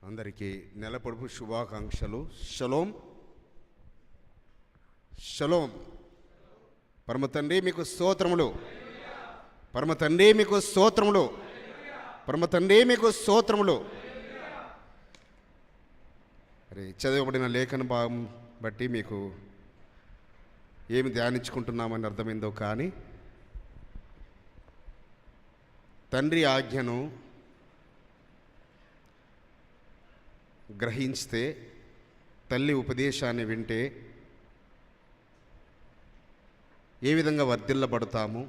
అందరికీ నెల పొడుపు శుభాకాంక్షలు. Shalom shalom. పరమ తండ్రి మీకు స్తోత్రములు, పరమ తండ్రి మీకు స్తోత్రములు, పరమ తండ్రి మీకు స్తోత్రములు. మరి చదవబడిన లేఖన భాగం బట్టి మీకు ఏమి ధ్యానించుకుంటున్నామని అర్థమైందో కానీ తండ్రి ఆజ్ఞను గ్రహించితే, తల్లి ఉపదేశాన్ని వింటే ఏ విధంగా వర్ధిల్లబడతాము,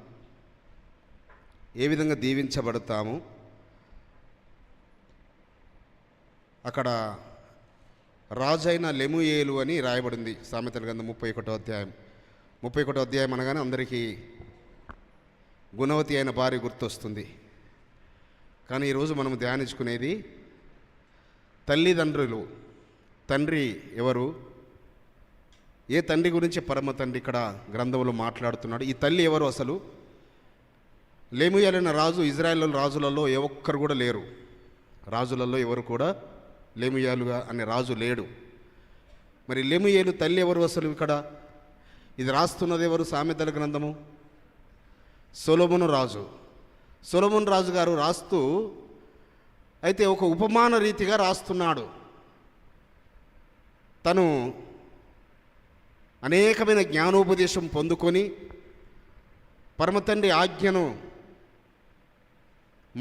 ఏ విధంగా దీవించబడతాము. అక్కడ రాజైన లెముయేలు అని రాయబడింది సామెతల గ్రంథం 31వ అధ్యాయం. 31వ అధ్యాయం అనగానే అందరికీ గుణవతి అయిన భార్య గుర్తొస్తుంది. కానీ ఈరోజు మనం ధ్యానించుకునేది తల్లిదండ్రులు. తండ్రి ఎవరు? ఏ తండ్రి గురించి పరమ తండ్రి ఇక్కడ గ్రంథంలో మాట్లాడుతున్నాడు? ఈ తల్లి ఎవరు అసలు? లెముయేలైన రాజు ఇజ్రాయెల్ రాజులలో ఏ ఒక్కరు కూడా లేరు. రాజులలో ఎవరు కూడా లెముయేలుగా అనే రాజు లేడు. మరి లెముయేలు తల్లి ఎవరు అసలు? ఇక్కడ ఇది రాస్తున్నది ఎవరు? సామెతల గ్రంథము సొలొమోను రాజు. సొలొమోను రాజు గారు రాస్తూ అయితే ఒక ఉపమాన రీతిగా రాస్తున్నాడు. తను అనేకమైన జ్ఞానోపదేశం పొందుకొని పరమతండ్రి ఆజ్ఞను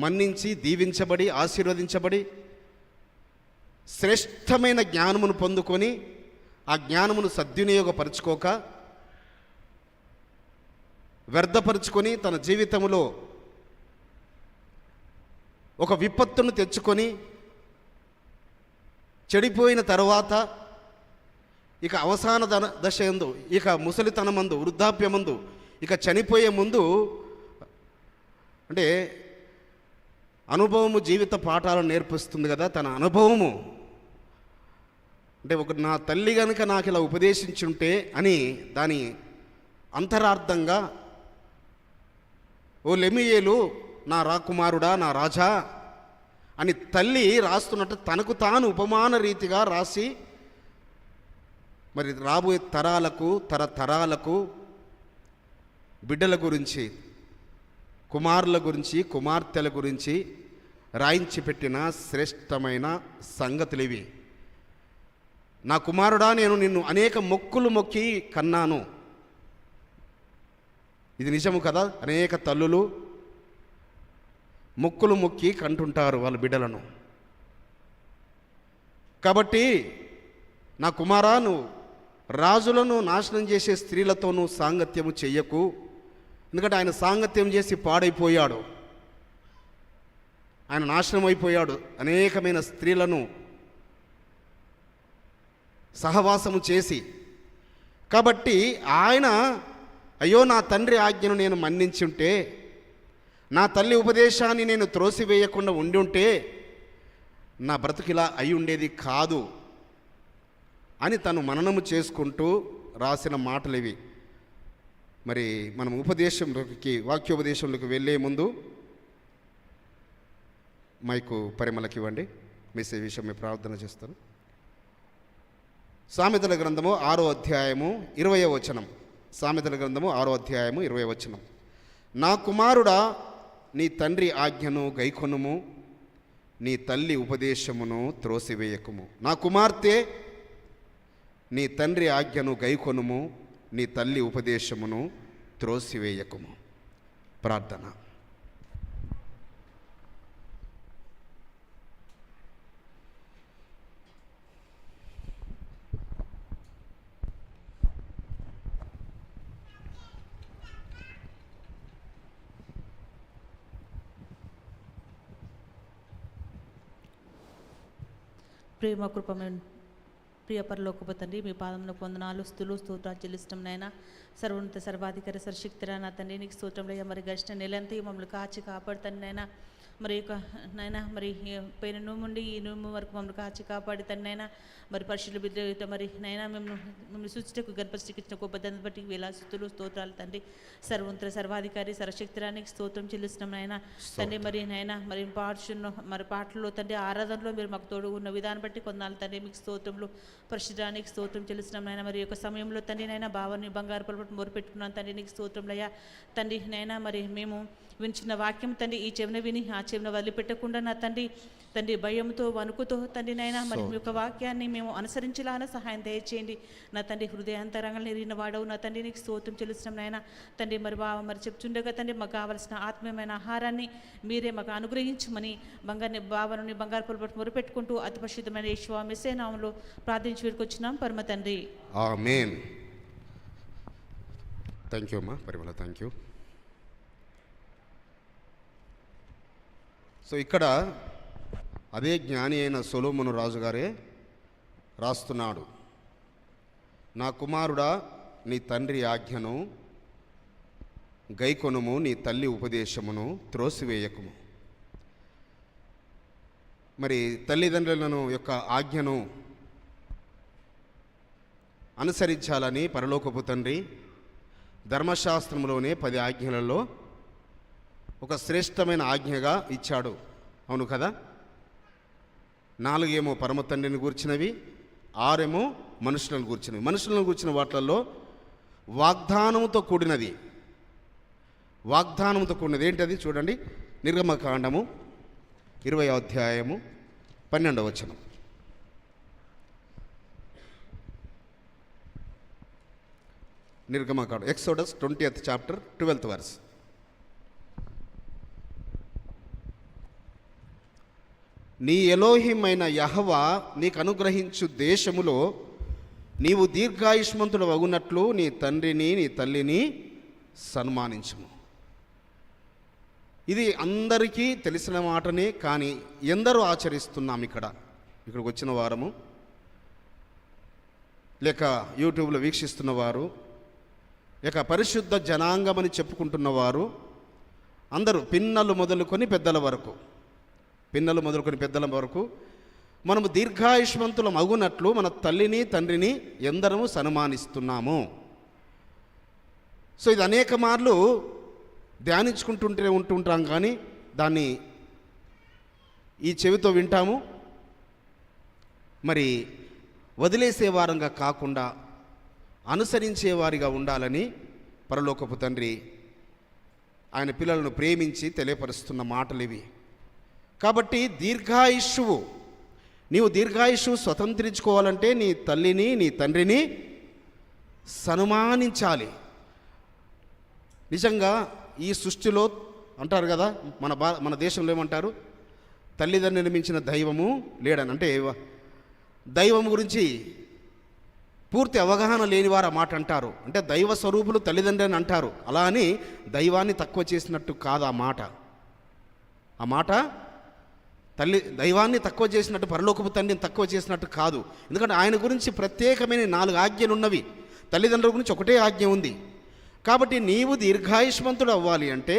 మన్నించి దీవించబడి ఆశీర్వదించబడి శ్రేష్టమైన జ్ఞానమును పొందుకొని ఆ జ్ఞానమును సద్వినియోగపరుచుకోక వ్యర్థపరుచుకొని తన జీవితంలో ఒక విపత్తును తెచ్చుకొని చెడిపోయిన తర్వాత ఇక అవసాన దశ యందు, ఇక ముసలితనమందు, వృద్ధాప్యమందు, ఇక చనిపోయే ముందు, అంటే అనుభవము జీవిత పాఠాలను నేర్పిస్తుంది కదా. తన అనుభవము అంటే నా తల్లి కనుక నాకు ఇలా ఉపదేశించుంటే అని దాని అంతరార్థంగా, ఓ లెముయేలు నా రాకుమారుడా, నా రాజా అని తల్లి రాస్తున్నట్టు తనకు తాను ఉపమాన రీతిగా రాసి మరి రాబోయే తరాలకు, తరతరాలకు బిడ్డల గురించి, కుమారుల గురించి, కుమార్తెల గురించి రాయించి పెట్టిన శ్రేష్టమైన సంగతులు ఇవి. నా కుమారుడా, నేను నిన్ను అనేక మొక్కులు మొక్కి కన్నాను. ఇది నిజము కదా. అనేక తల్లులు మొక్కులు మొక్కి కంటుంటారు వాళ్ళ బిడ్డలను. కాబట్టి నా కుమారా, నువ్వు రాజులను నాశనం చేసే స్త్రీలతోనూ సాంగత్యము చెయ్యకు. ఎందుకంటే ఆయన సాంగత్యం చేసి పాడైపోయాడు, ఆయన నాశనం అయిపోయాడు. అనేకమైన స్త్రీలను సహవాసము చేసి. కాబట్టి ఆయన, అయ్యో నా తండ్రి ఆజ్ఞను నేను మన్నించుంటే, నా తల్లి ఉపదేశాన్ని నేను త్రోసివేయకుండా ఉండి ఉంటే నా బ్రతుకిలా అయి ఉండేది కాదు అని తను మననము చేసుకుంటూ రాసిన మాటలు ఇవి. మరి మనం ఉపదేశంలోకి, వాక్యోపదేశంలోకి వెళ్ళే ముందు మైకు పరిమళకి ఇవ్వండి. మెసేజ్ విషయం మీ ప్రార్థన చేస్తాను. సామెతల గ్రంథము 6వ అధ్యాయము 20వ వచనం. సామెతల గ్రంథము 6వ అధ్యాయము 20వ వచనం. నా కుమారుడా, నీ తండ్రి ఆజ్ఞను గైకొనుము, నీ తల్లి ఉపదేశమును త్రోసివేయకుము. నా కుమార్తె, నీ తండ్రి ఆజ్ఞను గైకొనుము, నీ తల్లి ఉపదేశమును త్రోసివేయకుము. ప్రార్థన. ప్రేమ కృపమైన ప్రియ పరలోకపు తండ్రి, మీ పాదంలో వందనాలు, స్తుతులు, స్తోత్రాలు చెల్లిస్తాం నాయన. సర్వోన్నత సర్వాధికారి సర్వశక్తిరా నా తండ్రి, నీకు స్తోత్రంలో మరి గడిచిన నెలంతా మమ్మల్ని కాచి కాపాడుతాను నాయన. మరి యొక్క నాయన మరి పైన నూము నుండి ఈ నూము వరకు మమ్మల్ని కాచి కాపాడి తండ్రి నాయన మరి పరిశుద్ధ బిడ్డ మరి నైనా మిమ్మల్ని సూచిటకు గర్భస్థితికి ఇచ్చిన గొప్ప దాన్ని బట్టి వేలాస్తుతులు స్తోత్రాలు తండ్రి. సర్వాధికారి సర్వశక్తిరానికి స్తోత్రం చెల్లిస్తున్నాం నాయన తండ్రి. మరి నాయన మరి పాటల్లో తండ్రి ఆరాధనలో మీరు మాకు తోడు ఉన్న విధానం బట్టి కొన్నాళ్ళు తండ్రి మీకు స్తోత్రంలో పరిశుద్ధానికి స్తోత్రం చెల్లిస్తున్నాం నాయన. మరి యొక్క సమయంలో తండ్రి నైనా భావాన్ని బంగారు పలుపట్టు మొరుపెట్టుకున్నాను తండ్రి నీకు స్తోత్రంలయ్యా తండ్రి నైనా. మరి మేము వించిన వాక్యం తండ్రి ఈ చెవిన విని ఆ చెవిన వదిలిపెట్టకుండా నా తండ్రి భయంతో వణుకుతో తండ్రి నైనా మరి మీ యొక్క వాక్యాన్ని మేము అనుసరించేలాగా సహాయం దయచేయండి నా తండ్రి. హృదయాంతరంగా ఎరిగిన వాడవు నా తండ్రి నీకు స్తోత్రం చెల్లిస్తున్నాం నాయన తండ్రి. మరి చెప్తుండగా తండ్రి మాకు కావలసిన ఆత్మీయమైన ఆహారాన్ని మీరే మాకు అనుగ్రహించమని బంగారు పొలపట్టు మొరుపెట్టుకుంటూ అతి పరిశుద్ధమైన యేషువా మెస్సీయ నామములో ప్రార్థించి వీడుకొచ్చినాం పరమ తండ్రి. ఆమేన్. థ్యాంక్ యూ అమ్మా పరిమళ, థ్యాంక్ యూ. సో ఇక్కడ అదే జ్ఞాని అయిన సొలొమోను రాజుగారే రాస్తున్నాడు, నా కుమారుడా నీ తండ్రి ఆజ్ఞను గైకొనుము, నీ తల్లి ఉపదేశమును త్రోసివేయకుము. మరి తల్లిదండ్రులను యొక్క ఆజ్ఞను అనుసరించాలని పరలోకపు తండ్రి ధర్మశాస్త్రంలోనే 10 ఆజ్ఞలలో ఒక శ్రేష్టమైన ఆజ్ఞగా ఇచ్చాడు. అవును కదా? 4 ఏమో పరమ తండ్రిని గూర్చినవి, 6 ఏమో మనుషులను గూర్చినవి. మనుషులను గూర్చిన వాటిల్లో వాగ్దానంతో కూడినది ఏంటది చూడండి. నిర్గమకాండము 20వ అధ్యాయము 12వ వచనం. నిర్గమకాండం exodus 20th chapter 12th verse. నీ ఎలోహిమైన యెహోవా నీకు అనుగ్రహించు దేశములో నీవు దీర్ఘాయుష్మంతుడు వగునట్లు నీ తండ్రిని నీ తల్లిని సన్మానించుము. ఇది అందరికీ తెలిసిన మాటనే, కానీ ఎందరూ ఆచరిస్తున్నాం ఇక్కడికి వచ్చిన వారము, లేక యూట్యూబ్లో వీక్షిస్తున్నవారు, లేక పరిశుద్ధ జనాంగమని చెప్పుకుంటున్నవారు అందరూ పిన్నలు మొదలుకొని పెద్దల వరకు మనము దీర్ఘాయుష్మంతులం అగునట్లు మన తల్లిని తండ్రిని ఎందరము సన్మానిస్తున్నాము. సో ఇది అనేక మార్లు ఉంటుంటాం, కానీ దాన్ని ఈ చెవితో వింటాము, మరి వదిలేసే వారంగా కాకుండా అనుసరించేవారిగా ఉండాలని పరలోకపు తండ్రి ఆయన పిల్లలను ప్రేమించి తెలియపరుస్తున్న మాటలు ఇవి. కాబట్టి నీవు దీర్ఘాయుష్షువు స్వతంత్రించుకోవాలంటే నీ తల్లిని నీ తండ్రిని సన్మానించాలి. నిజంగా ఈ సృష్టిలో అంటారు కదా, మన దేశంలో ఏమంటారు, తల్లిదండ్రులు మించిన దైవము లేడని. అంటే దైవం గురించి పూర్తి అవగాహన లేని వారు ఆ మాట అంటారు. అంటే దైవ స్వరూపులు తల్లిదండ్రులు అని అంటారు. అలా అని దైవాన్ని తక్కువ చేసినట్టు కాదు ఆ మాట. దైవాన్ని తక్కువ చేసినట్టు, పరలోకపు తండ్రిని తక్కువ చేసినట్టు కాదు. ఎందుకంటే ఆయన గురించి ప్రత్యేకమైన 4 ఆజ్ఞలు ఉన్నవి, తల్లిదండ్రుల గురించి ఒకటే ఆజ్ఞ ఉంది. కాబట్టి నీవు దీర్ఘాయుష్మంతుడు అవ్వాలి అంటే,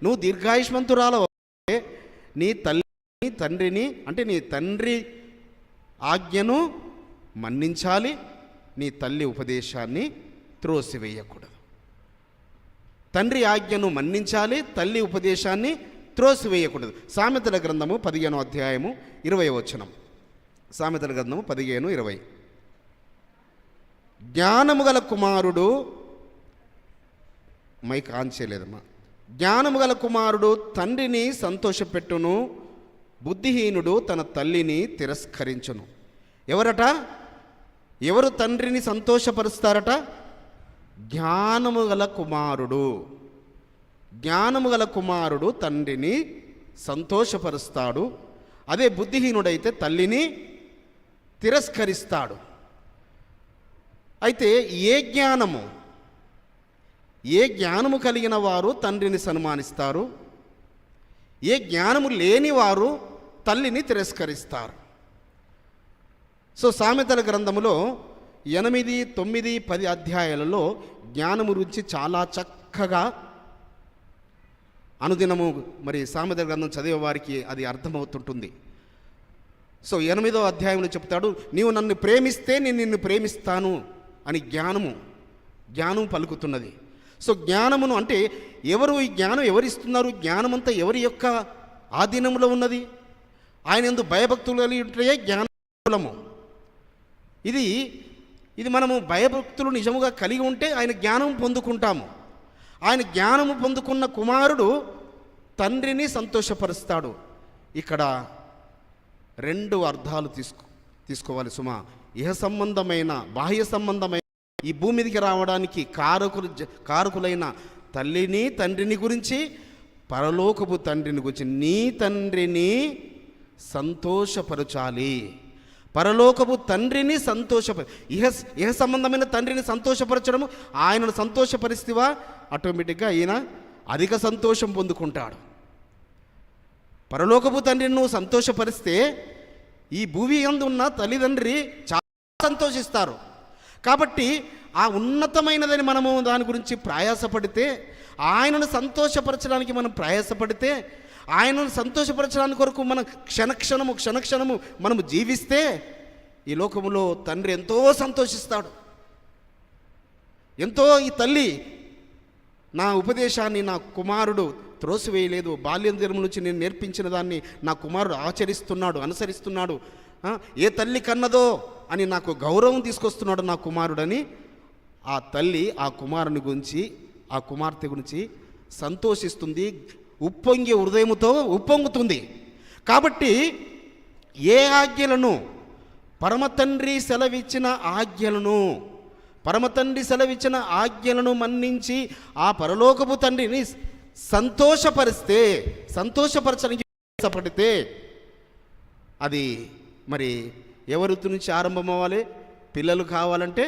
నువ్వు దీర్ఘాయుష్మంతురాలు అవ్వాలి, నీ తల్లిని తండ్రిని అంటే నీ తండ్రి ఆజ్ఞను మన్నించాలి, నీ తల్లి ఉపదేశాన్ని త్రోసివేయకూడదు. తండ్రి ఆజ్ఞను మన్నించాలి, తల్లి ఉపదేశాన్ని త్రోసివేయకూడదు. సామెతల గ్రంథము 15వ అధ్యాయము 20వ వచనం. సామెతల గ్రంథము 15:20. జ్ఞానము గల కుమారుడు, మైక్ ఆన్ చేయలేదమ్మా. జ్ఞానము గల కుమారుడు తండ్రిని సంతోషపెట్టును, బుద్ధిహీనుడు తన తల్లిని తిరస్కరించును. ఎవరు తండ్రిని సంతోషపరుస్తారట? జ్ఞానము గల కుమారుడు తండ్రిని సంతోషపరుస్తాడు. అదే బుద్ధిహీనుడైతే తల్లిని తిరస్కరిస్తాడు. అయితే ఏ జ్ఞానము కలిగిన వారు తండ్రిని సన్మానిస్తారు, ఏ జ్ఞానము లేని వారు తల్లిని తిరస్కరిస్తారు. సో సామెతల గ్రంథములో 8, 9, 10 అధ్యాయాలలో జ్ఞానము గురించి చాలా చక్కగా అనుదినము మరి సామెతల గ్రంథం చదివే వారికి అది అర్థమవుతుంటుంది. సో 8వ అధ్యాయంలో చెప్తాడు, నీవు నన్ను ప్రేమిస్తే నేను నిన్ను ప్రేమిస్తాను అని జ్ఞానం పలుకుతున్నది. సో జ్ఞానమును అంటే ఎవరు, ఈ జ్ఞానం ఎవరిస్తున్నారు? జ్ఞానమంతా ఎవరి యొక్క ఆధీనంలో ఉన్నది? ఆయన యందు భయభక్తులు కలిగి ఉంటే జ్ఞానమూలము. ఇది మనము భయభక్తులు నిజముగా కలిగి ఉంటే ఆయన జ్ఞానం పొందుకుంటాము. ఆయన జ్ఞానము పొందుకున్న కుమారుడు తండ్రిని సంతోషపరుస్తాడు. ఇక్కడ 2 అర్థాలు తీసుకోవాలి సుమా. ఇహ సంబంధమైన బాహ్య సంబంధమైన ఈ భూమి మీదకి రావడానికి కారకులైన తల్లిని తండ్రిని గురించి, పరలోకపు తండ్రిని గురించి, నీ తండ్రిని సంతోషపరచాలి. పరలోకపు తండ్రిని ఇహ సంబంధమైన తండ్రిని సంతోషపరచడము, ఆయనను సంతోషపరిస్తేవా ఆటోమేటిక్గా ఈయన అధిక సంతోషం పొందుకుంటాడు. పరలోకపు తండ్రిని నువ్వు సంతోషపరిస్తే ఈ భూమి యందు ఉన్న తల్లిదండ్రి చాలా సంతోషిస్తారు. కాబట్టి ఆ ఉన్నతమైనదని మనము దాని గురించి ప్రయాసపడితే, ఆయనను సంతోషపరచడానికి మనం ప్రయాసపడితే, ఆయనను సంతోషపరచడానికి కొరకు మనం క్షణక్షణము మనము జీవిస్తే ఈ లోకములో తండ్రి ఎంతో సంతోషిస్తాడు. ఎంతో ఈ తల్లి నా ఉపదేశాన్ని నా కుమారుడు త్రోసివేయలేదు, బాల్యం దినం నుంచి నేను నేర్పించిన దాన్ని నా కుమారుడు ఆచరిస్తున్నాడు, అనుసరిస్తున్నాడు, ఏ తల్లి కన్నదో అని నాకు గౌరవం తీసుకొస్తున్నాడు నా కుమారుడని ఆ తల్లి ఆ కుమారుని గురించి, ఆ కుమార్తె గురించి సంతోషిస్తుంది, ఉప్పొంగే హృదయముతో ఉప్పొంగుతుంది. కాబట్టి ఏ ఆజ్ఞలను పరమతండ్రి సెలవిచ్చిన ఆజ్ఞలను మన్నించి ఆ పరలోకపు తండ్రిని సంతోషపరచడానికి ప్రయాసపడితే అది మరి ఎవరి నుంచి ఆరంభం అవ్వాలి? పిల్లలు కావాలంటే,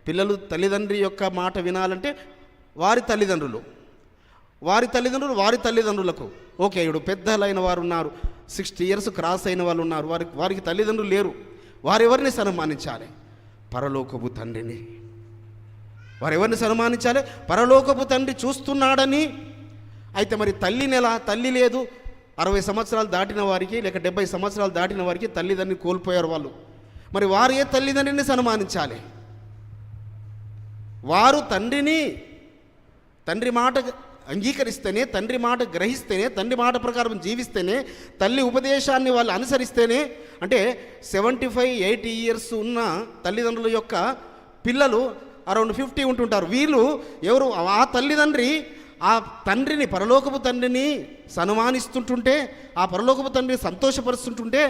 పిల్లలు తల్లిదండ్రి యొక్క మాట వినాలంటే వారి తల్లిదండ్రులకు ఓకే. ఇప్పుడు పెద్దలైన వారు ఉన్నారు, 60 ఇయర్స్ క్రాస్ అయిన వాళ్ళు ఉన్నారు, వారికి తల్లిదండ్రులు లేరు. వారెవరిని సన్మానించాలి? పరలోకపు తండ్రిని. వారెవరిని సన్మానించాలి? పరలోకపు తండ్రి చూస్తున్నాడని. అయితే మరి తల్లి లేదు. 60 సంవత్సరాలు దాటిన వారికి, లేక 70 సంవత్సరాలు దాటిన వారికి తల్లిదండ్రిని కోల్పోయారు వాళ్ళు. మరి వారు ఏ తల్లిదండ్రిని సన్మానించాలి? వారు తండ్రి మాట అంగీకరిస్తేనే, తండ్రి మాట గ్రహిస్తేనే, తండ్రి మాట ప్రకారం జీవిస్తేనే, తల్లి ఉపదేశాన్ని వాళ్ళు అనుసరిస్తేనే. అంటే 75-80 ఇయర్స్ ఉన్న తల్లిదండ్రుల యొక్క పిల్లలు అరౌండ్ 50 ఉంటుంటారు. వీళ్ళు ఎవరు? ఆ తల్లిదండ్రి ఆ తండ్రిని, పరలోకపు తండ్రిని సన్మానిస్తుంటుంటే, ఆ పరలోకపు తండ్రిని సంతోషపరుస్తుంటుంటే,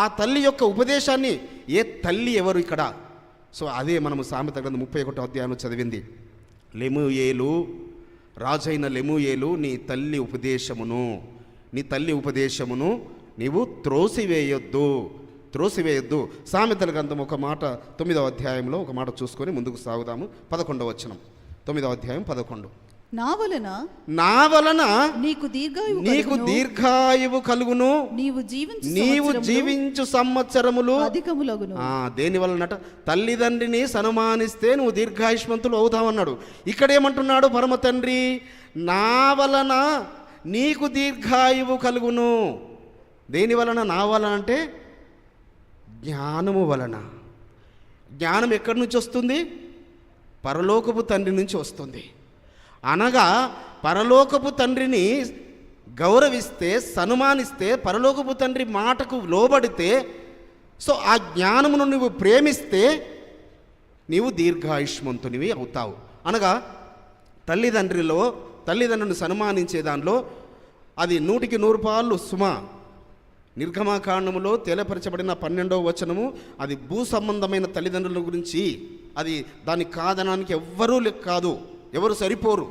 ఆ తల్లి యొక్క ఉపదేశాన్ని ఏ తల్లి ఎవరు ఇక్కడ? సో అదే మనము సామెత గ్రంథం 31వ అధ్యాయంలో చదివింది. రాజైన లెమూయేలు నీ తల్లి ఉపదేశమును నీవు త్రోసివేయొద్దు. సామెతల గ్రంథం ఒక మాట 9వ అధ్యాయంలో ఒక మాట చూసుకొని ముందుకు సాగుదాము. 11వ వచనం, 9వ అధ్యాయం 11. నా వలన నీకు దీర్ఘాయువు కలుగును, నీవు జీవించు సంవత్సరములు అధికములగును. దేని వలనట? తల్లిదండ్రిని సన్మానిస్తే నువ్వు దీర్ఘాయుష్మంతులు అవుతావన్నాడు. ఇక్కడేమంటున్నాడు పరమ తండ్రి? నా వలన నీకు దీర్ఘాయువు కలుగును. దేని వలన? నా వలన అంటే జ్ఞానము వలన. జ్ఞానం ఎక్కడి నుంచి వస్తుంది? పరలోకపు తండ్రి నుంచి వస్తుంది. అనగా పరలోకపు తండ్రిని గౌరవిస్తే, సన్మానిస్తే, పరలోకపు తండ్రి మాటకు లోబడితే, సో ఆ జ్ఞానమును నువ్వు ప్రేమిస్తే నీవు దీర్ఘాయుష్మంతునివి అవుతావు. అనగా తల్లిదండ్రులను సన్మానించే దానిలో అది 100కి 100 పాళ్ళు సుమా. నిర్గమాకాండములో తెలియపరచబడిన 12వ వచనము అది భూ సంబంధమైన తల్లిదండ్రుల గురించి. అది దాన్ని కాదనానికి ఎవరు సరిపోరు.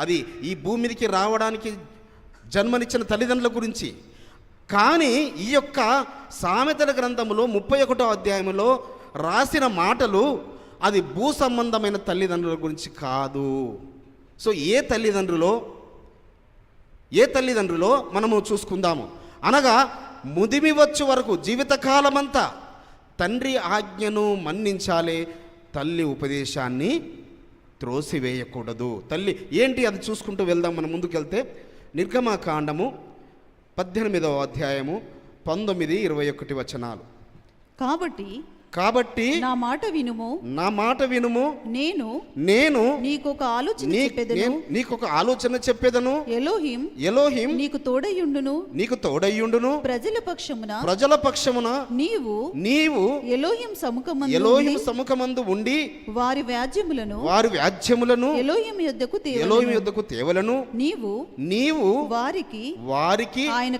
అది ఈ భూమి మీదకి రావడానికి జన్మనిచ్చిన తల్లిదండ్రుల గురించి. కానీ ఈ యొక్క సామెతల గ్రంథములో 31వ అధ్యాయంలో రాసిన మాటలు అది భూ సంబంధమైన తల్లిదండ్రుల గురించి కాదు. సో ఏ తల్లిదండ్రులో మనము చూసుకుందాము. అనగా ముదిమి వచ్చు వరకు జీవితకాలమంతా తండ్రి ఆజ్ఞను మన్నించాలి, తల్లి ఉపదేశాన్ని త్రోసివేయకూడదు. తల్లి ఏంటి అది చూసుకుంటూ వెళ్దాం. మనం ముందుకెళ్తే నిర్గమకాండము 18వ అధ్యాయము 19, 21 వచనాలు. కాబట్టి నా మాట వినుము, నా మాట వినుము, నేను నీకొక ఆలోచన చెప్పెదను. నీకొక ఆలోచన చెప్పేదను. ఎలోహిం నీకు తోడయ్యుండును. ప్రజల పక్షమున నీవు ఎలోహిం సముఖమందు ఉండి వారి వ్యాజ్యములను ఎలోహిం యొద్దకు తేవలను. నీవు వారికి ఆయన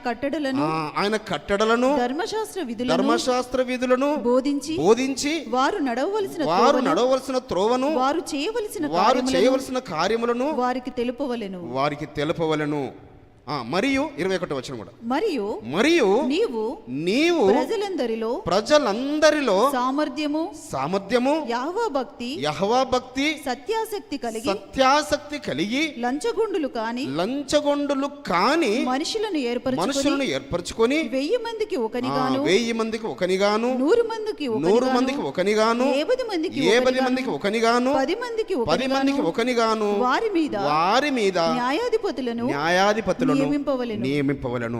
కట్టడలను ధర్మశాస్త్ర విధులను బోధించి వారు నడవవలసిన త్రోవను వారు చేయవలసిన కార్యములను వారికి తెలుపవలెను. మరియు 21 వచనం కూడా, మరియు నీవు ప్రజలందరిలో సామర్థ్యము యెహోవా భక్తి సత్యాసక్తి కలిగి లంచగొండులు కాని మనుషులను ఏర్పరచుకొని 1000 మందికి ఒకనిగాను 100 మందికి ఒకనిగాను 70 మందికి ఒకనిగాను 10 మందికి ఒకనిగాను వారి మీద న్యాయాధిపతులను నియమింపవలను.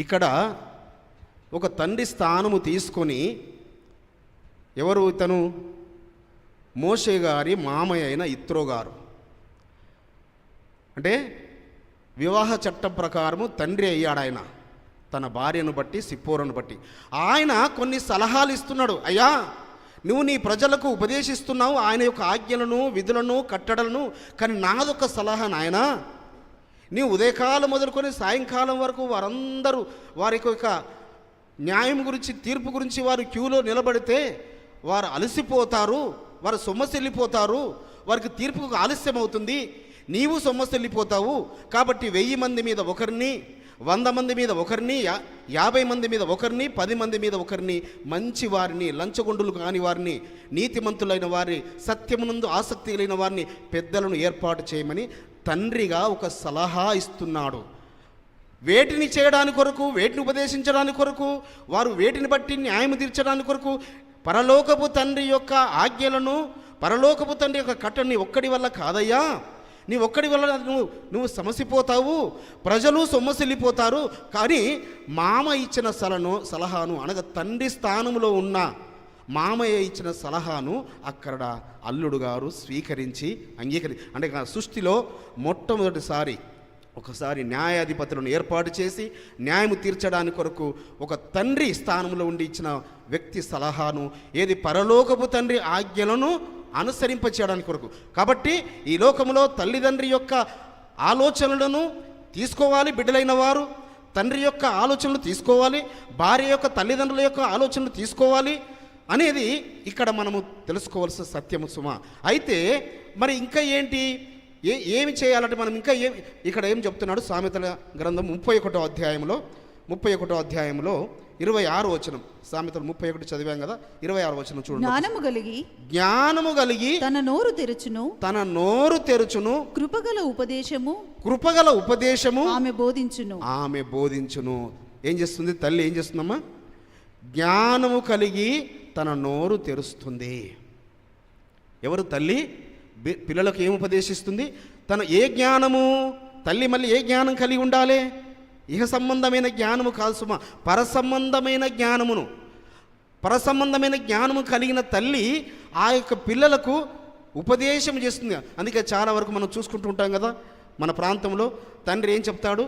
ఇక్కడ ఒక తండ్రి స్థానము తీసుకొని, ఎవరు ఇతను? మోషే గారి మామయ్య అయిన ఇత్రో గారు. అంటే వివాహ చట్టం ప్రకారము తండ్రి అయ్యాడు ఆయన, తన భార్యను బట్టి, సిప్పోరును బట్టి. ఆయన కొన్ని సలహాలు ఇస్తున్నాడు. అయ్యా, నువ్వు నీ ప్రజలకు ఉపదేశిస్తున్నావు ఆయన యొక్క ఆజ్ఞలను, విధులను, కట్టడలను, కానీ నాదొక సలహా నాయనా, నీ ఉదయకాలం మొదలుకొని సాయంకాలం వరకు వారందరూ వారి యొక్క న్యాయం గురించి, తీర్పు గురించి వారు క్యూలో నిలబడితే వారు అలసిపోతారు, వారు సొమ్మసిల్లిపోతారు, వారికి తీర్పుకు ఆలస్యం అవుతుంది, నీవు సొమ్మసిల్లిపోతావు. కాబట్టి 1000 మంది మీద ఒకరిని, 100 మంది మీద ఒకరిని, 50 మంది మీద ఒకరిని, 10 మంది మీద ఒకరిని, మంచి వారిని, లంచగొండులు కాని వారిని, నీతిమంతులైన వారిని, సత్యమునందు ఆసక్తి కలిగిన వారిని, పెద్దలను ఏర్పాటు చేయమని తండ్రిగా ఒక సలహా ఇస్తున్నాడు. వేటిని చేయడానికి కొరకు, వేటిని ఉపదేశించడానికి కొరకు, వారు వేటిని బట్టి న్యాయం తీర్చడానికి కొరకు, పరలోకపు తండ్రి యొక్క ఆజ్ఞలను, పరలోకపు తండ్రి యొక్క కట్టని ఒక్కడి వల్ల కాదయ్యా, నీ ఒక్కడి వల్ల నువ్వు సమసిపోతావు, ప్రజలు సొమ్మసిల్లిపోతారు. కానీ మామ ఇచ్చిన సలహాను అనగా తండ్రి స్థానంలో ఉన్న మామయ్య ఇచ్చిన సలహాను అక్కడ అల్లుడు గారు స్వీకరించి అంటే సృష్టిలో మొట్టమొదటిసారి ఒకసారి న్యాయాధిపతులను ఏర్పాటు చేసి న్యాయము తీర్చడానికి కొరకు ఒక తండ్రి స్థానంలో ఉండి ఇచ్చిన వ్యక్తి సలహాను, ఏది పరలోకపు తండ్రి ఆజ్ఞలను అనుసరింపచేయడానికి కొరకు. కాబట్టి ఈ లోకంలో తల్లిదండ్రి యొక్క ఆలోచనలను తీసుకోవాలి బిడ్డలైన వారు, తండ్రి యొక్క ఆలోచనలు తీసుకోవాలి, భార్య యొక్క తల్లిదండ్రుల యొక్క ఆలోచనలు తీసుకోవాలి అనేది ఇక్కడ మనము తెలుసుకోవాల్సిన సత్యము సుమ. అయితే మరి ఇంకా ఏంటి, ఏమి చేయాలంటే మనం ఇంకా ఇక్కడ ఏం చెప్తున్నాడు? సామెతల గ్రంథం 31వ అధ్యాయంలో 26వ వచనం. సామెతలు 31 చదివాం కదా, 26వ వచనం చూడండి. జ్ఞానము కలిగి తన నోరు తెరుచును కృపగల ఉపదేశము ఆమె బోధించును. ఏం చేస్తుంది తల్లి? ఏం చేస్తుందమ్మా? జ్ఞానము కలిగి తన నోరు తెరుస్తుంది. ఎవరు? తల్లి పిల్లలకు ఏం ఉపదేశిస్తుంది? తన ఏ జ్ఞానము? తల్లి మళ్ళీ ఏ జ్ఞానం కలిగి ఉండాలి? ఇహ సంబంధమైన జ్ఞానము కాదు సుమ, పరసంబంధమైన జ్ఞానము కలిగిన తల్లి ఆ యొక్క పిల్లలకు ఉపదేశం చేస్తుంది. అందుకే చాలా వరకు మనం చూసుకుంటూ ఉంటాం కదా, మన ప్రాంతంలో తండ్రి ఏం చెప్తాడు?